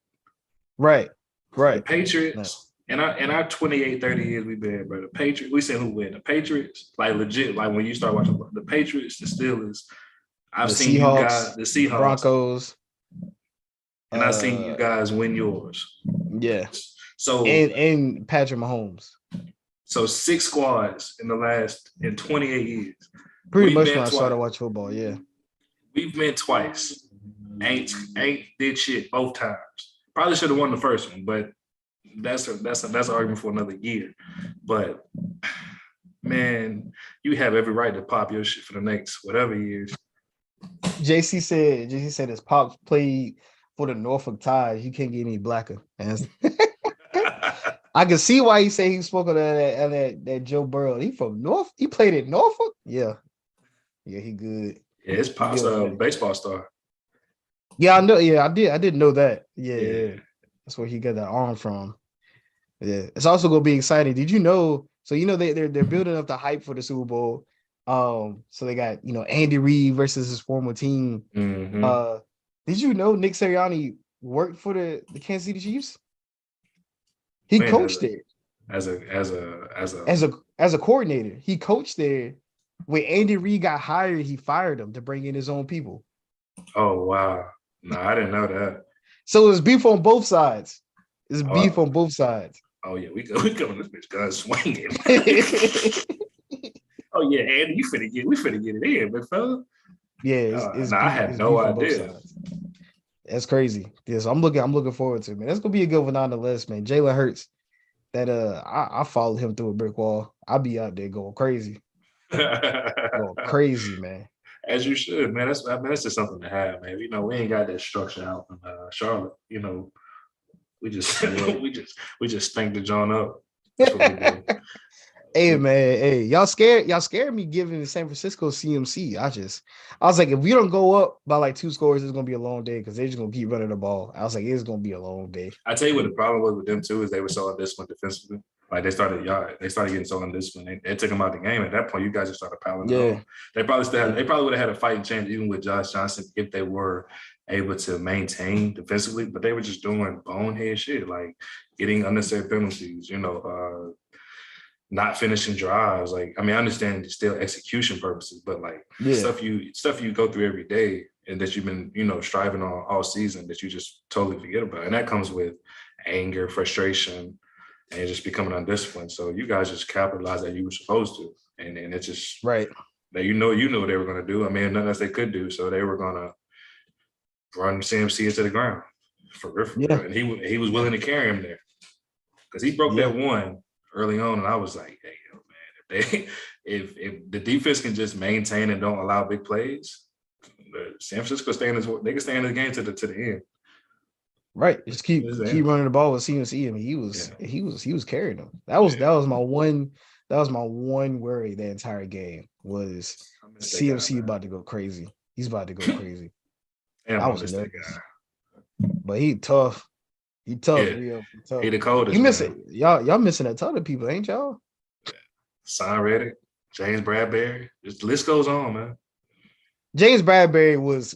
Right. The Patriots, in our 28, 30 years we've been, bro. The Patriots, we said who win. The Patriots, like legit, like when you start watching the Patriots, the Steelers, I've seen Seahawks, you guys, the Seahawks, Broncos, and I've seen you guys win yours. Yeah. So and Patrick Mahomes. So 6 squads in 28 years. Pretty much when I started watching football, yeah. We've been twice. Ain't did shit both times. Probably should have won the first one, but that's an argument for another year. But man, you have every right to pop your shit for the next whatever years. JC said his pops played for the Norfolk Tides. You can't get any blacker. I can see why he said he spoke of that Joe Burrow. He from North. He played at Norfolk. Yeah, he good. Yeah, his pops a baseball star. Yeah, I know. Yeah, I didn't know that. Yeah. That's where he got that arm from. Yeah, it's also gonna be exciting. Did you know? So they're building up the hype for the Super Bowl. So they got Andy Reid versus his former team. Mm-hmm. Did you know Nick Sirianni worked for the Kansas City Chiefs? He coached there as a coordinator. He coached there. When Andy Reid got hired, he fired him to bring in his own people. Oh wow! No, I didn't know that. So it's beef on both sides. It's beef on both sides. Oh yeah, we coming this bitch gun swinging. Oh yeah, Andy, we finna get it in, big fella. Yeah, I had no idea. That's crazy. Yeah, so I'm looking forward to it, man. That's gonna be a good one nonetheless, man. Jalen Hurts. that I followed him through a brick wall. I'll be out there going crazy. Going crazy, man. As you should, man. That's just something to have, man. We ain't got that structure out in Charlotte. We just Yeah. we just stank the John up. That's what we do. Hey man, hey, y'all scared me giving the San Francisco CMC. I was like, if we don't go up by like 2 scores, it's gonna be a long day because they're just gonna keep running the ball. I was like, it's gonna be a long day. I tell you what the problem was with them too is they were so undisciplined defensively. Like they started getting so undisciplined. They took them out the game. At that point, you guys just started piling Yeah. on. They probably would have had a fighting chance even with Josh Johnson if they were able to maintain defensively, but they were just doing bonehead shit, like getting unnecessary penalties, not finishing drives. Like, I mean, I understand it's still execution purposes, but like stuff you go through every day and that you've been, striving on all season that you just totally forget about. And that comes with anger, frustration, and just becoming undisciplined. So you guys just capitalized that you were supposed to. And it's just Right. that you know what they were gonna do. I mean, nothing else they could do. So they were gonna run CMC into the ground for real. Yeah. And he was willing to carry him there. Because he broke that one early on, and I was like, "Hey, man, if the defense can just maintain and don't allow big plays, San Francisco they can stay in the game to the end." Right. Just keep running the ball with CMC. I mean, he was carrying them. That was my one worry the entire game was CMC about to go crazy. He's about to go crazy. I was nervous. But he tough. He tough, Rio. He tough. He the coldest. You missing y'all missing a ton of people, ain't y'all? Son Reddick, James Bradbury. The list goes on, man. James Bradbury was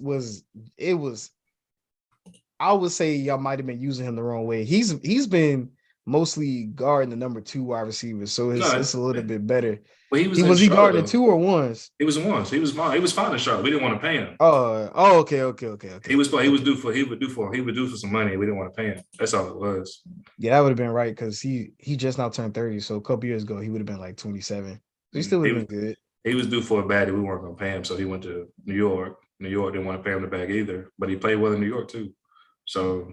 I would say y'all might have been using him the wrong way. He's been mostly guarding the number 2 wide receiver, so it's a little bit better. Well, was he guarding the 2 or 1s? He was 1s. He was fine. He was fine in Charlotte. We didn't want to pay him. Okay. He would do for some money. We didn't want to pay him. That's all it was. Yeah, that would have been right because he just now turned 30. So a couple years ago, he would have been like 27. So he still would have been good. He was due for a baddie. We weren't going to pay him, so he went to New York. New York didn't want to pay him the bag either, but he played well in New York too. So,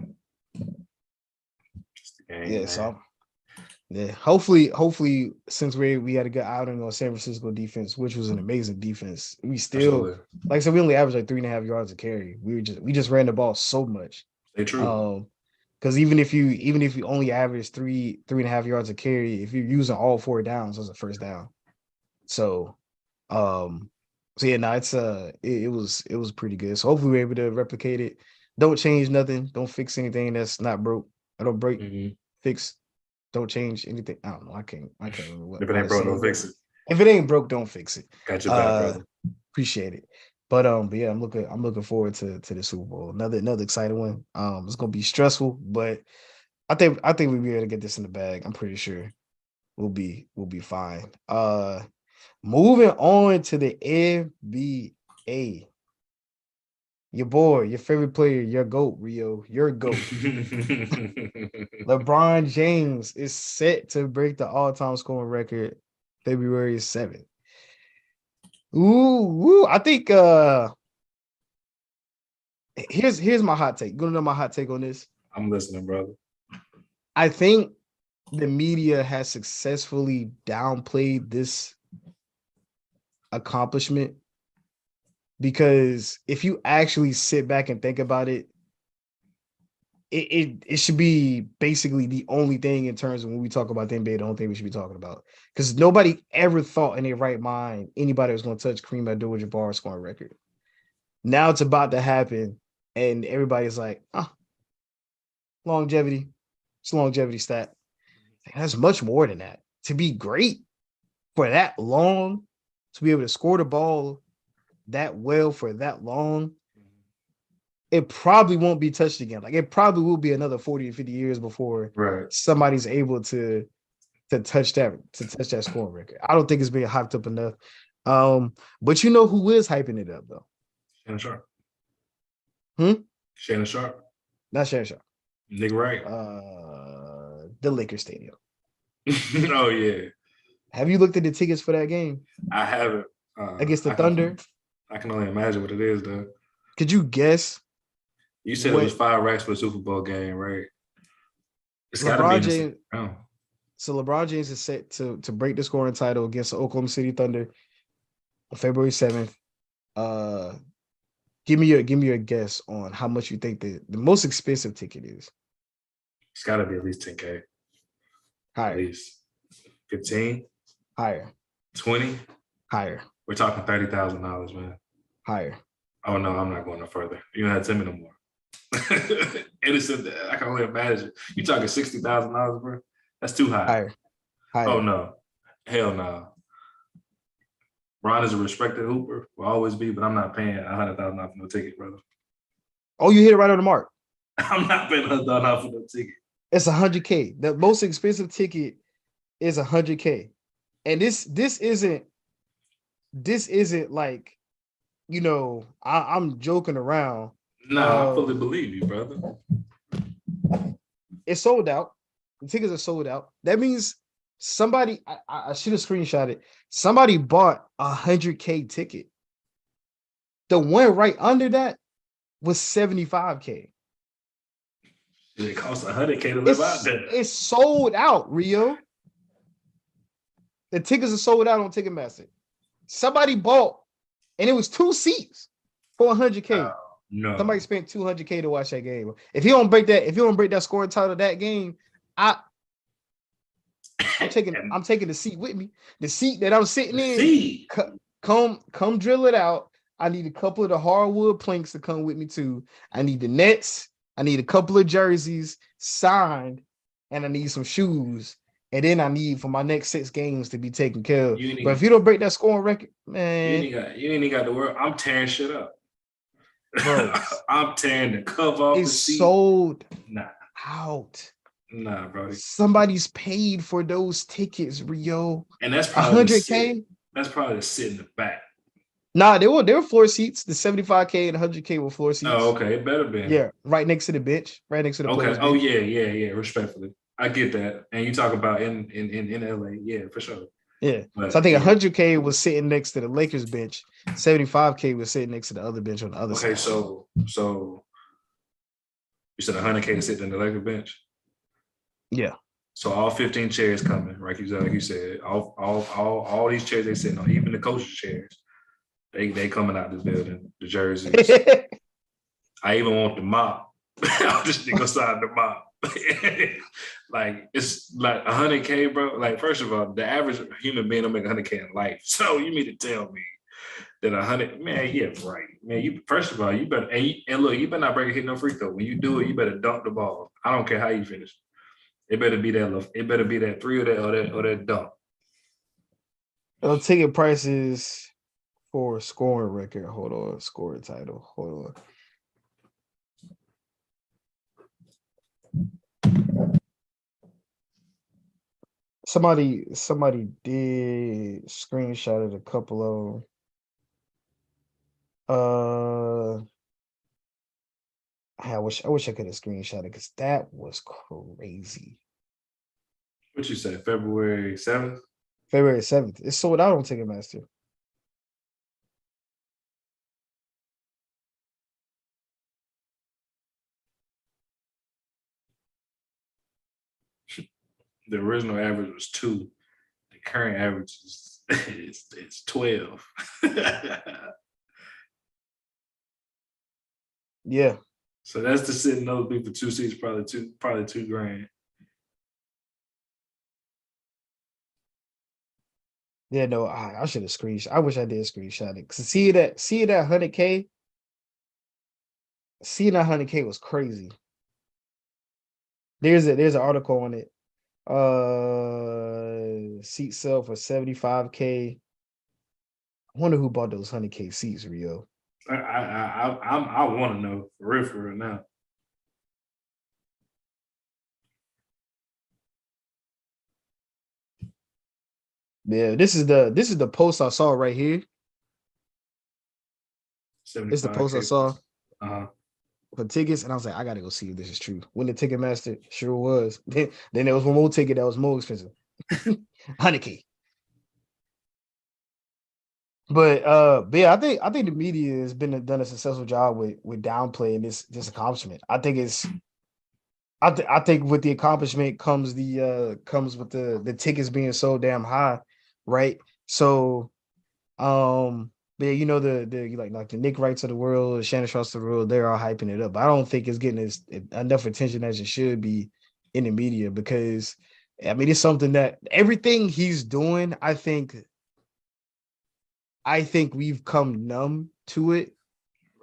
just the game, yeah. Man. So, yeah. Hopefully, since we had a good outing on San Francisco defense, which was an amazing defense, we still like I said, we only averaged like 3.5 yards a carry. We just ran the ball so much. They true. Because even if you only average 3.5 yards a carry, if you're using all 4 downs, that's a first down. So, it was pretty good. So hopefully we're able to replicate it. Don't change nothing. Don't fix anything that's not broke. I don't break, fix, don't change anything. I don't know. I can't remember what. If it ain't broke, don't fix it. If it ain't broke, don't fix it. Got your back, brother. Appreciate it. But yeah, I'm looking forward to the Super Bowl. Another exciting one. It's gonna be stressful, but I think we'll be able to get this in the bag. I'm pretty sure we'll be fine. Moving on to the NBA. Your boy, your favorite player, your GOAT, Rio, your GOAT. LeBron James is set to break the all-time scoring record February 7th. Ooh, I think here's my hot take. You gonna know my hot take on this? I'm listening, brother. I think the media has successfully downplayed this accomplishment because if you actually sit back and think about it, it should be basically the only thing in terms of when we talk about the NBA, the only thing we should be talking about. Because nobody ever thought in their right mind anybody was going to touch Kareem Abdul-Jabbar's scoring record. Now it's about to happen, and everybody's like, longevity. It's a longevity stat. That's much more than that. To be great for that long, to be able to score the ball that well for that long, it probably won't be touched again. Like it probably will be another 40 or 50 years before somebody's able to touch that scoring record. I don't think it's being hyped up enough. But you know who is hyping it up though? Shannon Sharp. Shannon Sharp. Not Shannon Sharp. Nick Wright. The Lakers Stadium. Oh yeah. Have you looked at the tickets for that game? I haven't. Against the Thunder? I can only imagine what it is, though. Could you guess? You said it was $5 racks for a Super Bowl game, right? It's got to be in the So LeBron James is set to break the scoring title against the Oklahoma City Thunder on February 7th. Give me your guess on how much you think the most expensive ticket is. It's got to be at least 10K. At Higher, least 15, higher, 20. higher, We're talking $30,000, man. higher. Oh no, I'm not going no further. You don't have to tell me no more. Innocent. I can only imagine. You talking $60,000, bro? That's too high. Higher, higher. Oh no, hell no. Ron is a respected hooper, will always be, but I'm not paying $100,000 for no ticket, brother. Oh, you hit it right on the mark. I'm not paying $100,000 for no ticket. It's $100K. The most expensive ticket is $100K, and this isn't like, I'm joking around. Nah, I fully believe you, brother. It's sold out. The tickets are sold out. That means somebody, I should have screenshot it. Somebody bought $100K ticket. The one right under that was $75K. It costs $100K to live out there. It's sold out, Rio. The tickets are sold out on Ticketmaster. Somebody bought, and it was 2 seats for $100K. No. Somebody spent $200K to watch that game. If you don't break that scoring title of that game, I'm taking the seat with me. The seat that I'm sitting in. Come drill it out. I need a couple of the hardwood planks to come with me too. I need the nets. I need a couple of jerseys signed, and I need some shoes. And then I need for my next 6 games to be taken care of. But if you don't break that scoring record, man, you ain't even got the word. I'm tearing shit up. Bro, I'm tearing the cover off the seat. It's sold out. Nah, bro. Somebody's paid for those tickets, Rio. And that's probably $100K. That's probably the sit in the back. Nah, they were floor seats. The $75K and $100K were floor seats. Oh, okay. It better be. Yeah, right next to the bench. Right next to the players. Oh, bench. yeah. Respectfully. I get that. And you talk about in LA. Yeah, for sure. Yeah. But, so I think 100K was sitting next to the Lakers bench. 75K was sitting next to the other bench on the other side. Okay, so you said 100K to sit in the Lakers bench? Yeah. So all 15 chairs coming, right? Like you said, all these chairs they sitting on, even the coach's chairs, they coming out this building, the jerseys. I even want the mop. I'm just nigga side the mop. Like it's like 100K, bro. Like first of all, the average human being don't make 100K in life. So you mean to tell me that 100, man? Yeah, right, man. You first of all, you better and look, you better not break a hit no free throw. When you do it, you better dunk the ball. I don't care how you finish. It better be that. It better be that 3 or that dunk. Ticket prices for scoring record. Hold on, scoring title. Hold on. Somebody did screenshot a couple of I wish I could have screenshot it because that was crazy. What you say, February 7th? February 7th. It's sold out on Ticketmaster. The original average was 2. The current average is 12. Yeah. So that's the sitting those be for 2 seats, probably $2,000. Yeah, no, I should have screenshot. I wish I did screenshot it. Cause see that 100K. Seeing that 100K was crazy. There's an article on it. Seat sell for $75K. I wonder who bought those 100K seats, Rio. I want to know for real now. Yeah, this is the post I saw right here. It's the post I saw for tickets, and I was like, I gotta go see if this is true. When the Ticketmaster sure was. Then there was one more ticket that was more expensive, 100K. But yeah, I think the media has done a successful job with downplaying this accomplishment. I think it's I think with the accomplishment comes with the tickets being so damn high, right? So but yeah, you know the like the Nick Wrights of the world, the Shannon Sharps of the world, they're all hyping it up. But I don't think it's getting enough attention as it should be in the media because I mean it's something that everything he's doing, I think we've come numb to it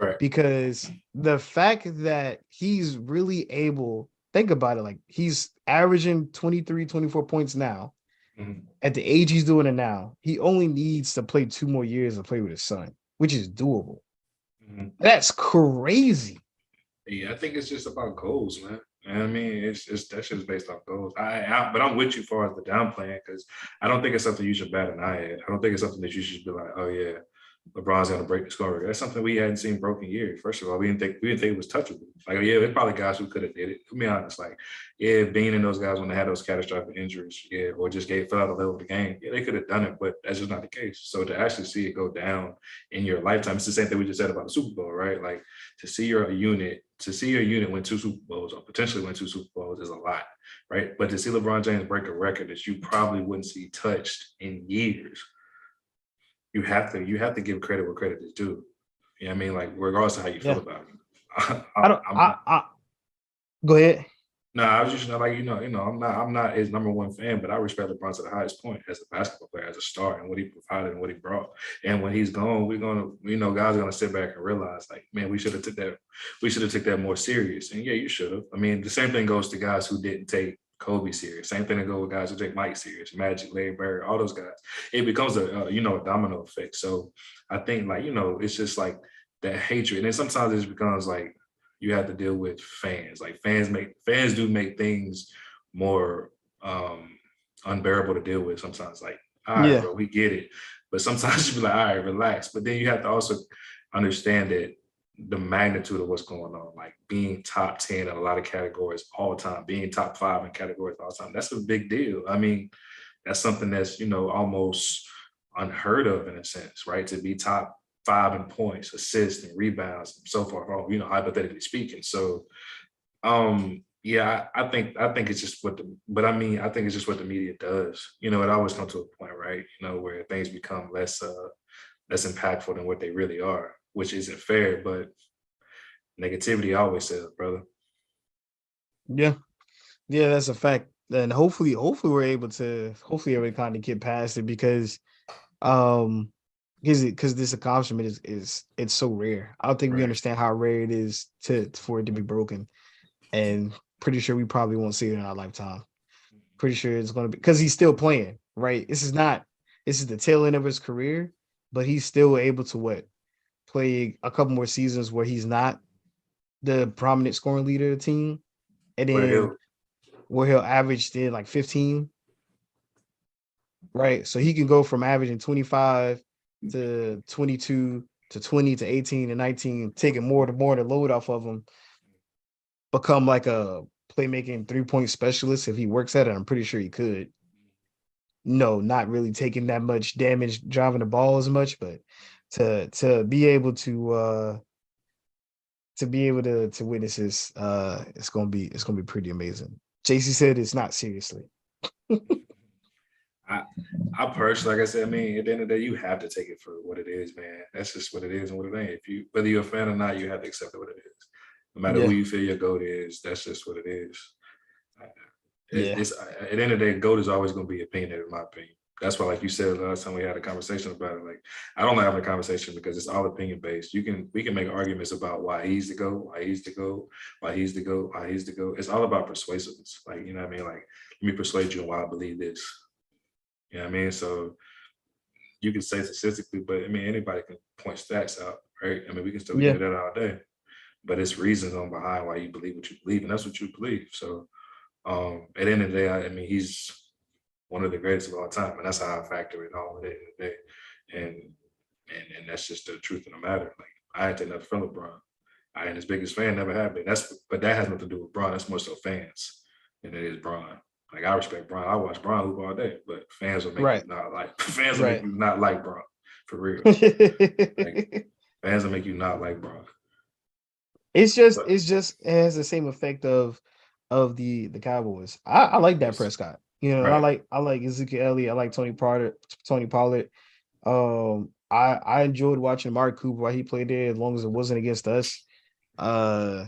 Right. because the fact that he's really able, think about it, like he's averaging 23, 24 points now. Mhm. At the age he's doing it now, he only needs to play 2 more years to play with his son, which is doable. Mhm. That's crazy. Yeah, I think it's just about goals, man. You know what I mean, it's that shit's based off goals. But I'm with you as far as the downplaying because I don't think it's something you should bat an eye at. I don't think it's something that you should be like, oh yeah, LeBron's gonna break the score record. That's something we hadn't seen broken years. First of all, we didn't think it was touchable. Like, yeah, there's probably guys who could have did it. To be honest, like, yeah, Bean and those guys when they had those catastrophic injuries, yeah, or just fell out of the level of the game, yeah, they could have done it, but that's just not the case. So to actually see it go down in your lifetime, it's the same thing we just said about the Super Bowl, right? Like to see your unit win two Super Bowls or potentially win two Super Bowls is a lot, right? But to see LeBron James break a record that you probably wouldn't see touched in years, you have to give credit where credit is due. You know what I mean? Like regardless of how you feel Yeah. about it. I don't I'm I go ahead. no, I was just like, I'm not his number one fan, but I respect LeBron to the highest point as a basketball player, as a star, and what he provided and what he brought. And when he's gone, we're gonna, guys are gonna sit back and realize, like, man, we should have took that more serious. And yeah, you should have. I mean, the same thing goes to guys who didn't take Kobe serious. Same thing to go with guys who take Mike serious, Magic, Larry Bird, all those guys. It becomes a domino effect. So I think like it's just like that hatred, and then sometimes it just becomes like you have to deal with fans. Like fans do make things more unbearable to deal with sometimes. Like, all right, Yeah. bro, we get it. But sometimes you be like, all right, relax. But then you have to also understand that the magnitude of what's going on, like being top 10 in a lot of categories all the time, being top 5 in categories all the time, that's a big deal. I mean, that's something that's, almost unheard of in a sense, right? To be top 5 in points, assists, and rebounds, and so far, hypothetically speaking. So, yeah, I think it's just I think it's just what the media does. It always comes to a point, right? Where things become less impactful than what they really are, which isn't fair, but negativity always sells, brother. Yeah. Yeah, that's a fact. And hopefully we're kind of get past it because um because this accomplishment is it's so rare. I don't think we Right. understand how rare it is to for it to be broken. And pretty sure we probably won't see it in our lifetime. Pretty sure it's gonna be because he's still playing, right? This is the tail end of his career, but he's still able to play a couple more seasons where he's not the prominent scoring leader of the team, and Where then he'll where he'll average then like 15, right? So he can go from averaging 25 to 22 to 20 to 18 and 19, taking more to more to load off of him, become like a playmaking 3-point specialist if he works at it. I'm pretty sure he could. No, not really taking that much damage driving the ball as much, but to be able to witness this, it's gonna be pretty amazing. JC said it's not seriously. I, I personally, like I said, I mean, at the end of the day, you have to take it for what it is, man. That's just what it is and what it ain't. Whether you're a fan or not, you have to accept it what it is. No matter who Yeah, you feel your goat is, that's just what it is. yeah, At the end of the day, goat is always going to be opinionated, in my opinion. That's why, like you said last time we had a conversation about it. Like, I don't like having a conversation because it's all opinion based. We can make arguments about why he's the goat, why he's the goat, why he's the goat, why he's the goat. It's all about persuasiveness. Like, you know what I mean? Like, let me persuade you on why I believe this. You know what I mean? So you can say statistically, but I mean anybody can point stats out, right? I mean, we can still get yeah, into that all day. But it's reasons on behind why you believe what you believe, and that's what you believe. So at the end of the day, I mean, he's one of the greatest of all time, and that's how I factor it all at the end of the day. And and that's just the truth of the matter. Like I had to never feel LeBron. I ain't his biggest fan, never have been. But that has nothing to do with Bron. That's more so fans than it is Bron. Like I respect Bron. I watch Bron hoop all day, but fans will make you right, not like fans will make right. you not like Bron for real. Like fans will make you not like Bron. It's just But it has the same effect of of the Cowboys. I like Dak Prescott. You know, and Right. I like Ezekiel Elliott. I like Tony Pollard. I enjoyed watching Mark Cooper while he played there, as long as it wasn't against us. Uh,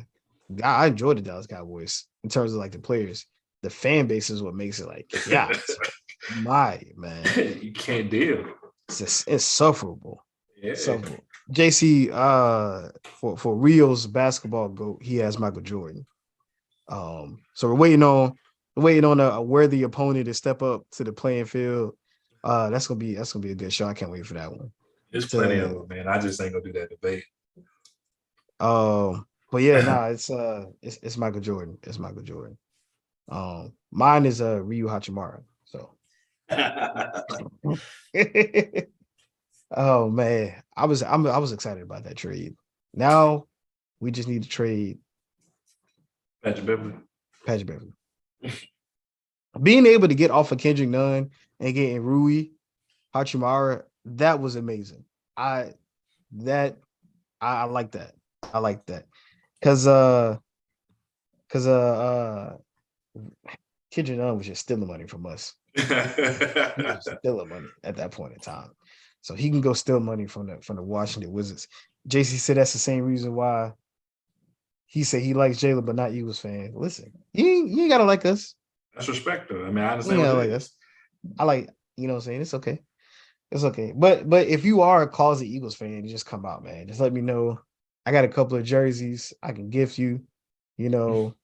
I enjoyed the Dallas Cowboys in terms of like the players. The fan base is what makes it like, yeah, my man, You can't deal. it's just insufferable. Yeah. So JC, for Rio's basketball goat, he has Michael Jordan. So we're waiting on a worthy opponent to step up to the playing field. That's gonna be a good show. I can't wait for that one. There's plenty of To them, man. I just ain't gonna do that debate. but yeah, nah, it's Michael Jordan. It's Michael Jordan. Mine is Ryu Hachimura. So oh man, I was excited about that trade. Now we just need to trade Patrick Beverly. Patrick Beverly. Being able to get off of Kendrick Nunn and getting Rui Hachimura, that was amazing. I like that. I like that. Cause Kendrick Nunn was just stealing money from us. He was stealing money at that point in time. So he can go steal money from the Washington Wizards. JC said that's the same reason why he said he likes Jalen, but not Eagles fan. Listen, you ain't gotta like us. That's respect, though. I mean, I You understand ain't what gotta it like is. us. I like, you know what I'm saying? It's okay. It's okay. But if you are a closet Eagles fan, you just come out, man. Just let me know. I got a couple of jerseys I can gift you, you know,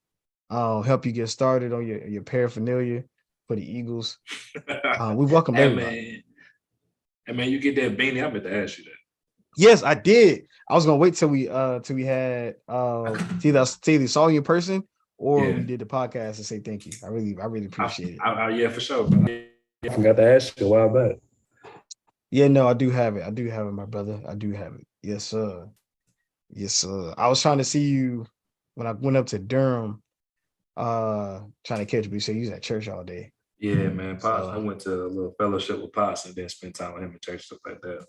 help you get started on your paraphernalia for the Eagles. We welcome Hey everybody. man, hey man, you get that beanie. I meant to ask you Yes, I did. I was gonna wait till we had till they saw you in person or we Yeah. did the podcast and say thank you. I really appreciate it. Yeah, for sure. Man. I forgot to ask you a while back. Yeah, no, I do have it. I do have it, my brother. I do have it. Yes, sir. Yes, sir. I was trying to see you when I went up to Durham, trying to catch you. But you said you was at church all day. Yeah, man. Pops, I So went to a little fellowship with Pops and then spent time with him in church, stuff like that.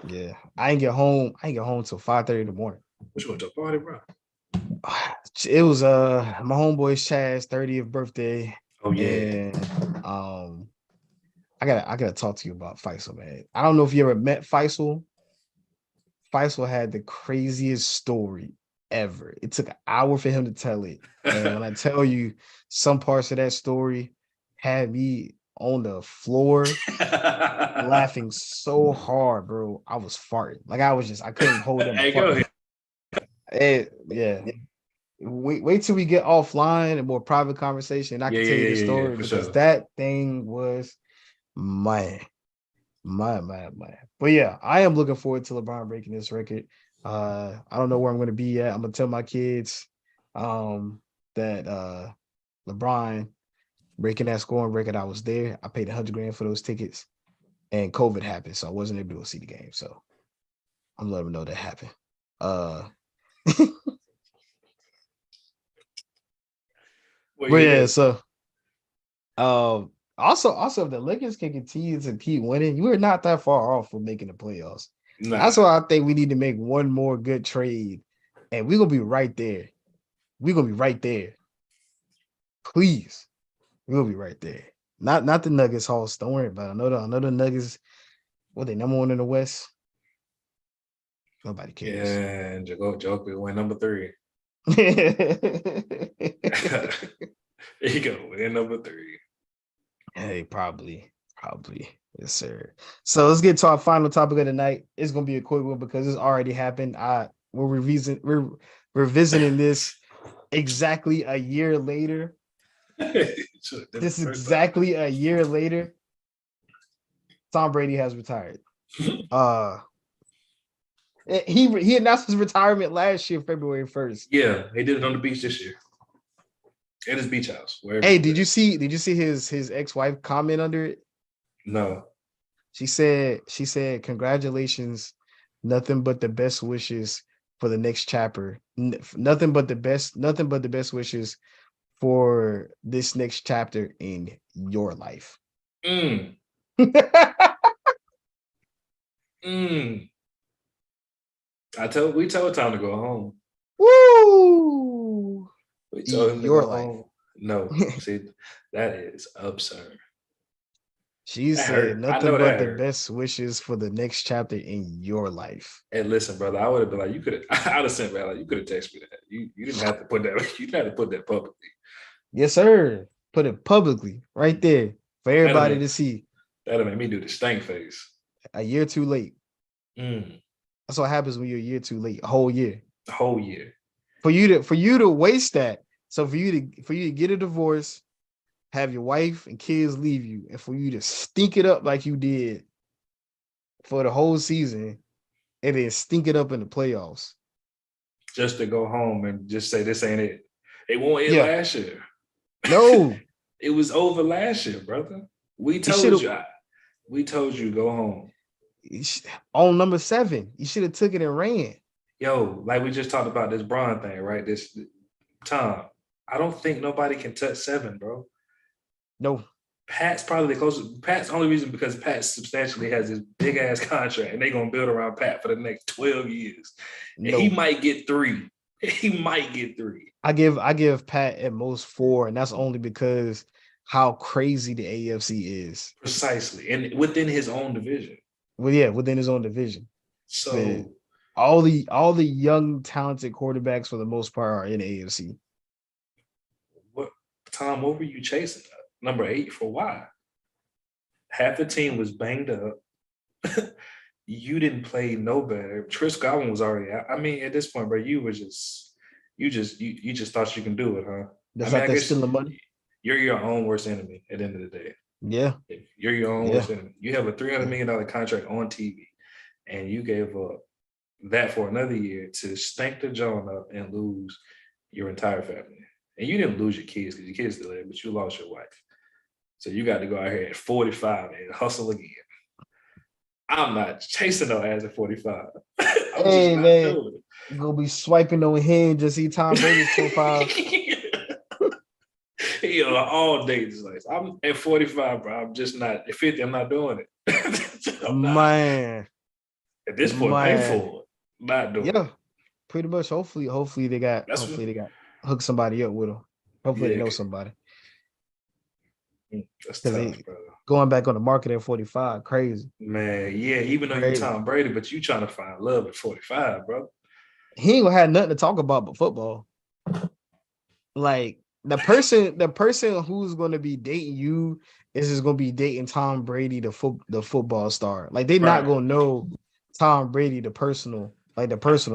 yeah. I ain't get home. I ain't get home till 5:30 in the morning. What you went to a party, bro? It was my homeboy's Chad's 30th birthday. Oh yeah. And I gotta talk to you about Faisal, man. I don't know if you ever met Faisal. Faisal had the craziest story ever. It took an hour for him to tell it. And when I tell you, some parts of that story had me on the floor laughing so hard, bro. I was farting. Like I couldn't hold in my Hey, go fart. ahead. Yeah. Wait till we get offline and more private conversation. And I can tell you this Yeah, story for because sure. that thing was my. But yeah, I am looking forward to LeBron breaking this record. I don't know where I'm gonna be at. I'm gonna tell my kids that LeBron breaking that scoring record. I was there. I paid $100,000 for those tickets, and COVID happened, so I wasn't able to see the game. So I'm letting them know that happened. Well, But yeah, yeah. so also if the Lakers can continue to keep winning, you are not that far off from making the playoffs. Nah. That's why I think we need to make one more good trade, and we're gonna be right there. We're gonna be right there. Please, we'll be right there. Not the Nuggets, Hoss. Don't worry about it. I know the Nuggets. What they number one in the West? Nobody cares. Yeah, and Joker went number 3. There you go. Win number 3. Hey, probably. Yes, sir. So let's get to our final topic of the night. It's gonna be a quick one because it's already happened. We're revisiting this exactly a year later. This is exactly a year later. Tom Brady has retired. He announced his retirement last year, February 1st. Yeah, he did it on the beach this year. At his beach house. Hey, did you see his ex-wife comment under it? No. She said, congratulations, nothing but the best wishes for the next chapter. Nothing but the best wishes for this next chapter in your life. Mm. We told Tom to go home. Woo! We told him to Your go life. home. No, see, that is absurd. She That said hurt. I nothing know but that the hurt. best wishes for the next chapter in your life. And listen, brother, I would have been like, you could have. I'd have sent back like, you could have texted me that. You didn't have to put that. You didn't have to put that publicly. Yes, sir. Put it publicly right there for That'd everybody make to see. that'd make me do the stank face. A year too late. Mm, That's what happens when you're a year too late. A whole year. the whole year. For you to waste that. So for you to get a divorce, have your wife and kids leave you, and for you to stink it up like you did for the whole season, and then stink it up in the playoffs. Just to go home and just say this ain't it. It won't end Yeah. last year. No. It was over last year, brother. We You told should you. have We told you go home. on number 7. You should have took it and ran. Yo, like we just talked about this Braun thing, right? This Tom. I don't think nobody can touch 7, bro. No. Pat's probably the closest. Pat's only reason because Pat substantially has this big ass contract, and they're gonna build around Pat for the next 12 years. And he No. might get 3. He might get 3. I give Pat at most 4, and that's only because how crazy the AFC is. Precisely, and within his own division. Well, yeah, within his own division. So Man, all the young talented quarterbacks for the most part are in the AFC. what Tom, what were you chasing? Number 8 for why? Half the team was banged up. You didn't play no better. Chris Godwin was already out. I mean, at this point, bro, you just thought you can do it, huh? That's I mean, like I they're guess stealing money. you're your own worst enemy at the end of the day. Yeah, You're your own yeah. worst enemy. You have a $300 million contract on TV, and you gave up that for another year to stank the John up and lose your entire family. And you didn't lose your kids because your kids still there, but you lost your wife. So you got to go out here at 45 and hustle again. I'm not chasing no ass at 45. I'm Hey just not man, doing it. you gonna be swiping on hinge to see Tom Brady's profile. You know, all day just like I'm at 45, bro. I'm just not at 50. I'm not doing it. I'm not. Man, At this point, man. painful. Not doing Yeah, it. pretty much. Hopefully they got That's what, hook somebody up with them. Hopefully they yeah. know somebody. That's Because tough, they brother. going back on the market at 45, crazy. Man, yeah, even though you're Crazy. Tom Brady, but you trying to find love at 45, bro. He ain't gonna have nothing to talk about but football. Like the person who's gonna be dating you is just gonna be dating Tom Brady, the football star. Like they're not Right. gonna know Tom Brady, the personal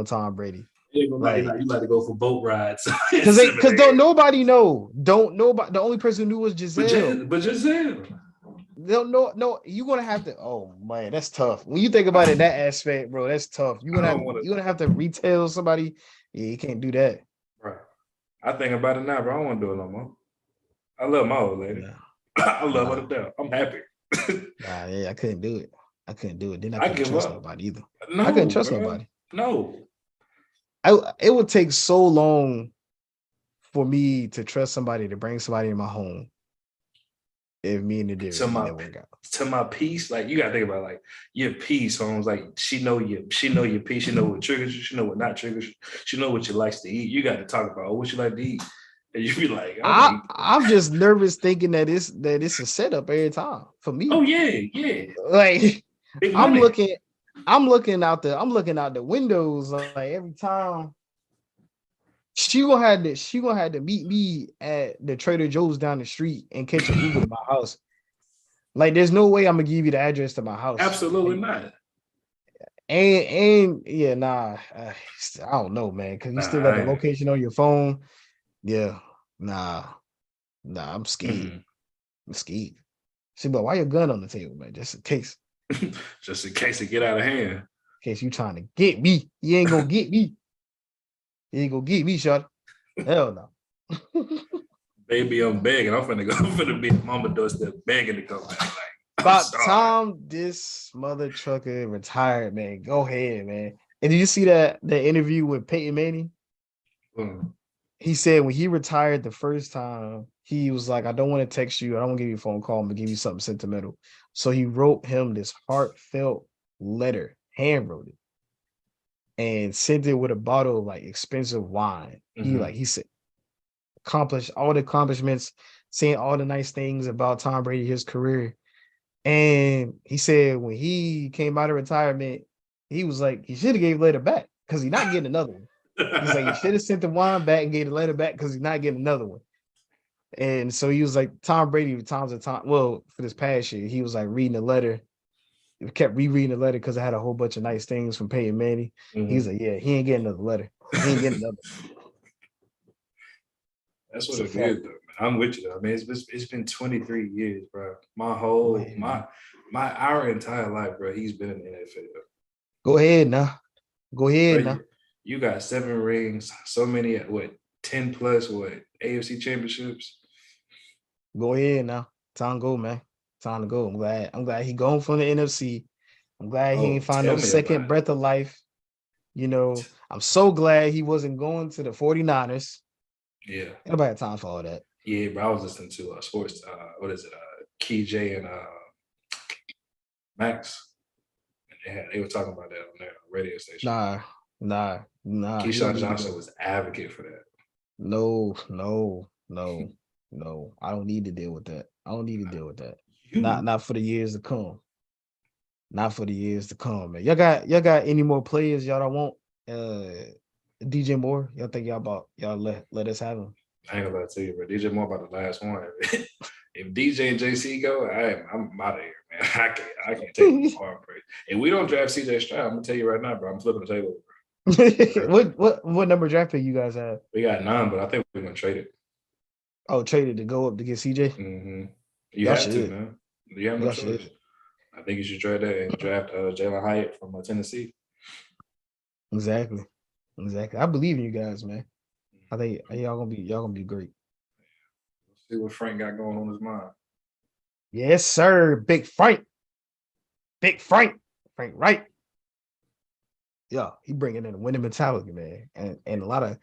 Tom Brady. Like you like to go for boat rides. Because don't nobody know. Don't nobody. The only person who knew was Giselle. But Giselle. They'll know. No, you're gonna have to. Oh man, that's tough. When you think about it, that aspect, bro, that's tough. You're gonna have to retell somebody. Yeah, you can't do that. Right. I think about it now, bro. I don't want to do it no more. I love my old lady. Nah, I love her to death. I'm happy. yeah, I couldn't do it. Then I I couldn't give trust up. nobody either. No, I couldn't trust bro. nobody. No. It would take so long for me to trust somebody to bring somebody in my home if me and the deer didn't work out. To my piece, like you gotta think about like your piece homes, like she know your piece, she know what triggers you, she know what not triggers you, she know what she likes to eat. You got to talk about what you like to eat. And you be like, I'm just nervous thinking that it's a setup every time for me. Oh yeah. Like Big I'm money. looking out the windows like every time. She gonna have to meet me at the Trader Joe's down the street and catch an Uber to my house. Like, there's no way I'm gonna give you the address to my house. Absolutely not. And yeah, nah, I don't know, man, because you still got the location on your phone. Yeah, nah, I'm scared. Mm-hmm. I'm scared. See, but why your gun on the table, man? Just in case. Just in case it get out of hand. In case you trying to get me, you ain't gonna get me. You ain't gonna get me, shot. Hell no. Baby, I'm begging. I'm finna be at mama doorstep begging to come back. Like, about time this mother trucker retired, man. Go ahead, man. And did you see the interview with Peyton Manning? Mm. He said when he retired the first time, he was like, I don't want to text you. I don't want to give you a phone call. I'm gonna give you something sentimental. So he wrote him this heartfelt letter, hand wrote it, and sent it with a bottle of like expensive wine. Mm-hmm. He said, accomplished all the accomplishments, saying all the nice things about Tom Brady, his career. And he said when he came out of retirement, he was like, he should have gave letter back because he's not getting another one. He's like, he should have sent the wine back and gave the letter back because he's not getting another one. And so he was like, Tom Brady, times and time. Well, for this past year, he was like reading the letter. He kept rereading the letter because it had a whole bunch of nice things from Peyton Manning. He's like, yeah, he ain't getting another letter. He ain't getting another. That's what it is, though. Man. I'm with you, though. I mean, it's been 23 years, bro. Our entire life, bro. He's been in the NFL. Go ahead now. Go ahead now. You got 7 rings, so many, 10 plus, AFC championships. Go ahead now. Time to go, man. Time to go. I'm glad he going from the NFC. I'm glad he ain't find no second breath of life. You know, I'm so glad he wasn't going to the 49ers. Yeah. Nobody had time for all that. Yeah, bro. I was listening to sports, Key J and Max. And they were talking about that on their radio station. Nah. Keyshawn Johnson was advocate for that. No. I don't need to deal with that. Not for the years to come. Not for the years to come, man. Y'all got any more players y'all don't want? DJ Moore, y'all think y'all let us have him? I ain't gonna lie to you, but DJ Moore about the last one. If DJ and JC go, I'm out of here, man. I can't take the heartbreak. If we don't draft CJ Stroud, I'm gonna tell you right now, bro. I'm flipping the table. What number draft pick you guys have? We got 9, but I think we're gonna trade it. Oh, traded to go up to get CJ? Mm-hmm. You have to, man. You have no choice. I think you should trade that and draft Jalen Hyatt from Tennessee. Exactly. I believe in you guys, man. I think y'all gonna be great. Let's see what Frank got going on his mind. Yes, sir. Big Frank. Frank Wright. Yeah, he bringing in a winning mentality, man, and a lot of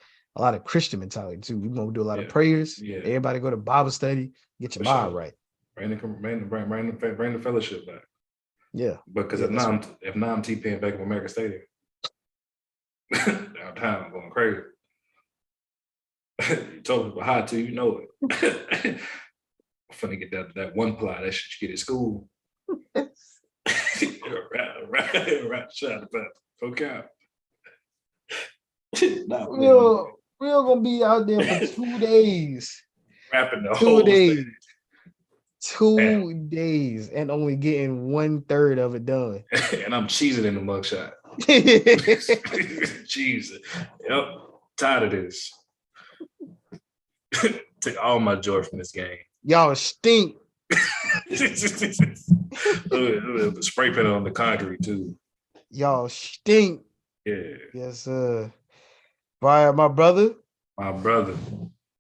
Christian mentality too. We're gonna do a lot of prayers. Yeah. Everybody go to Bible study, get your mind right. Bring the fellowship back. Yeah, because if not, I'm TPing back in America Stadium. Downtown, I'm going crazy. You told people how to, you know it. I'm finna get that one ply that shit you get at school. right, shut up. Okay. We're gonna be out there for 2 days. Rapping the whole days. 2 days and only getting 1/3 of it done. And I'm cheesing in the mugshot. Cheesing. Yep. Tired of this. Took all my joy from this game. Y'all stink. Spray paint on the concrete too. Y'all stink. Yeah. Yes, sir. Brian, my brother.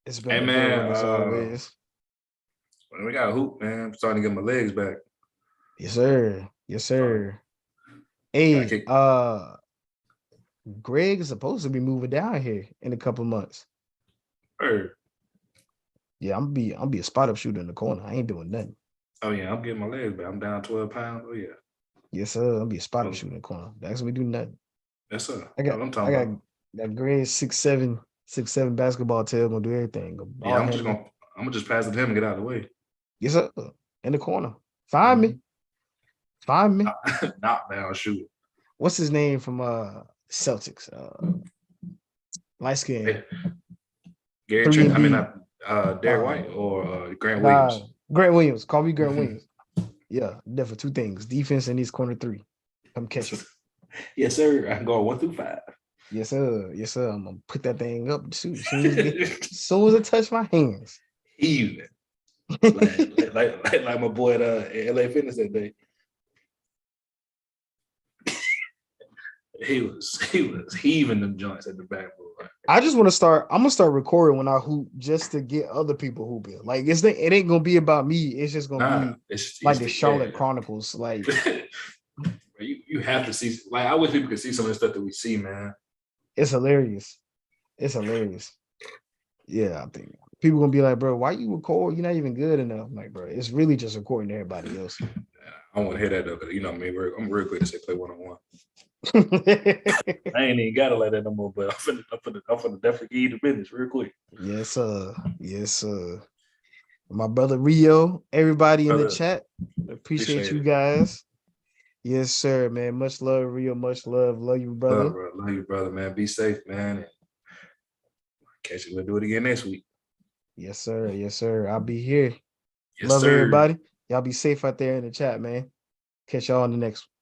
It's been as always. We got a hoop, man. I'm starting to get my legs back. Yes, sir. Hey, Greg is supposed to be moving down here in a couple months. Heard. Yeah, I'm be a spot up shooter in the corner. I ain't doing nothing. Oh yeah, I'm getting my legs back. I'm down 12 pounds. Oh yeah. Yes, sir. I'll be a spot up shooter in the corner. That's what we do nothing. Yes, sir. I got Greg 6'7" basketball tail, gonna do everything. I'm gonna just pass it to him and get out of the way. Yes, sir. In the corner. Find me. Not down shooter. What's his name from Celtics? Light skin. Gary Trent. Derek White or Grant Williams. Grant Williams. Call me Grant Williams. Yeah, definitely 2 things: defense and these corner 3. Come catch it. Yes, sir. I'm going 1 through 5. Yes, sir. I'm gonna put that thing up too. As soon as it touch my hands. Even. like my boy at LA Fitness that day. He was heaving them joints at the backboard. I just want to start. I'm gonna start recording when I hoop just to get other people hooping. Like it ain't gonna be about me. It's just gonna be like the Charlotte Chronicles. Like you have to see. Like I wish people could see some of the stuff that we see, man. It's hilarious. Yeah, I think people gonna be like, bro, why you record? You're not even good enough. I'm like, bro, it's really just recording everybody else. I don't want to hear that though, because you know me, I'm real quick to say play 1-on-1. I ain't even gotta like that no more, but I'm finna definitely give you the business real quick. Yes, sir. Yes, sir. My brother Rio, everybody in the Brother, chat, appreciate appreciate you it. guys. Yes, sir, man. Much love, Rio. Much love. Love you, brother. Love you, brother, man. Be safe, man. And catch you. We'll do it again next week. Yes, sir. Yes, sir. I'll be here. Yes, Love sir. everybody. Y'all be safe out there in the chat, man. Catch y'all on the next one.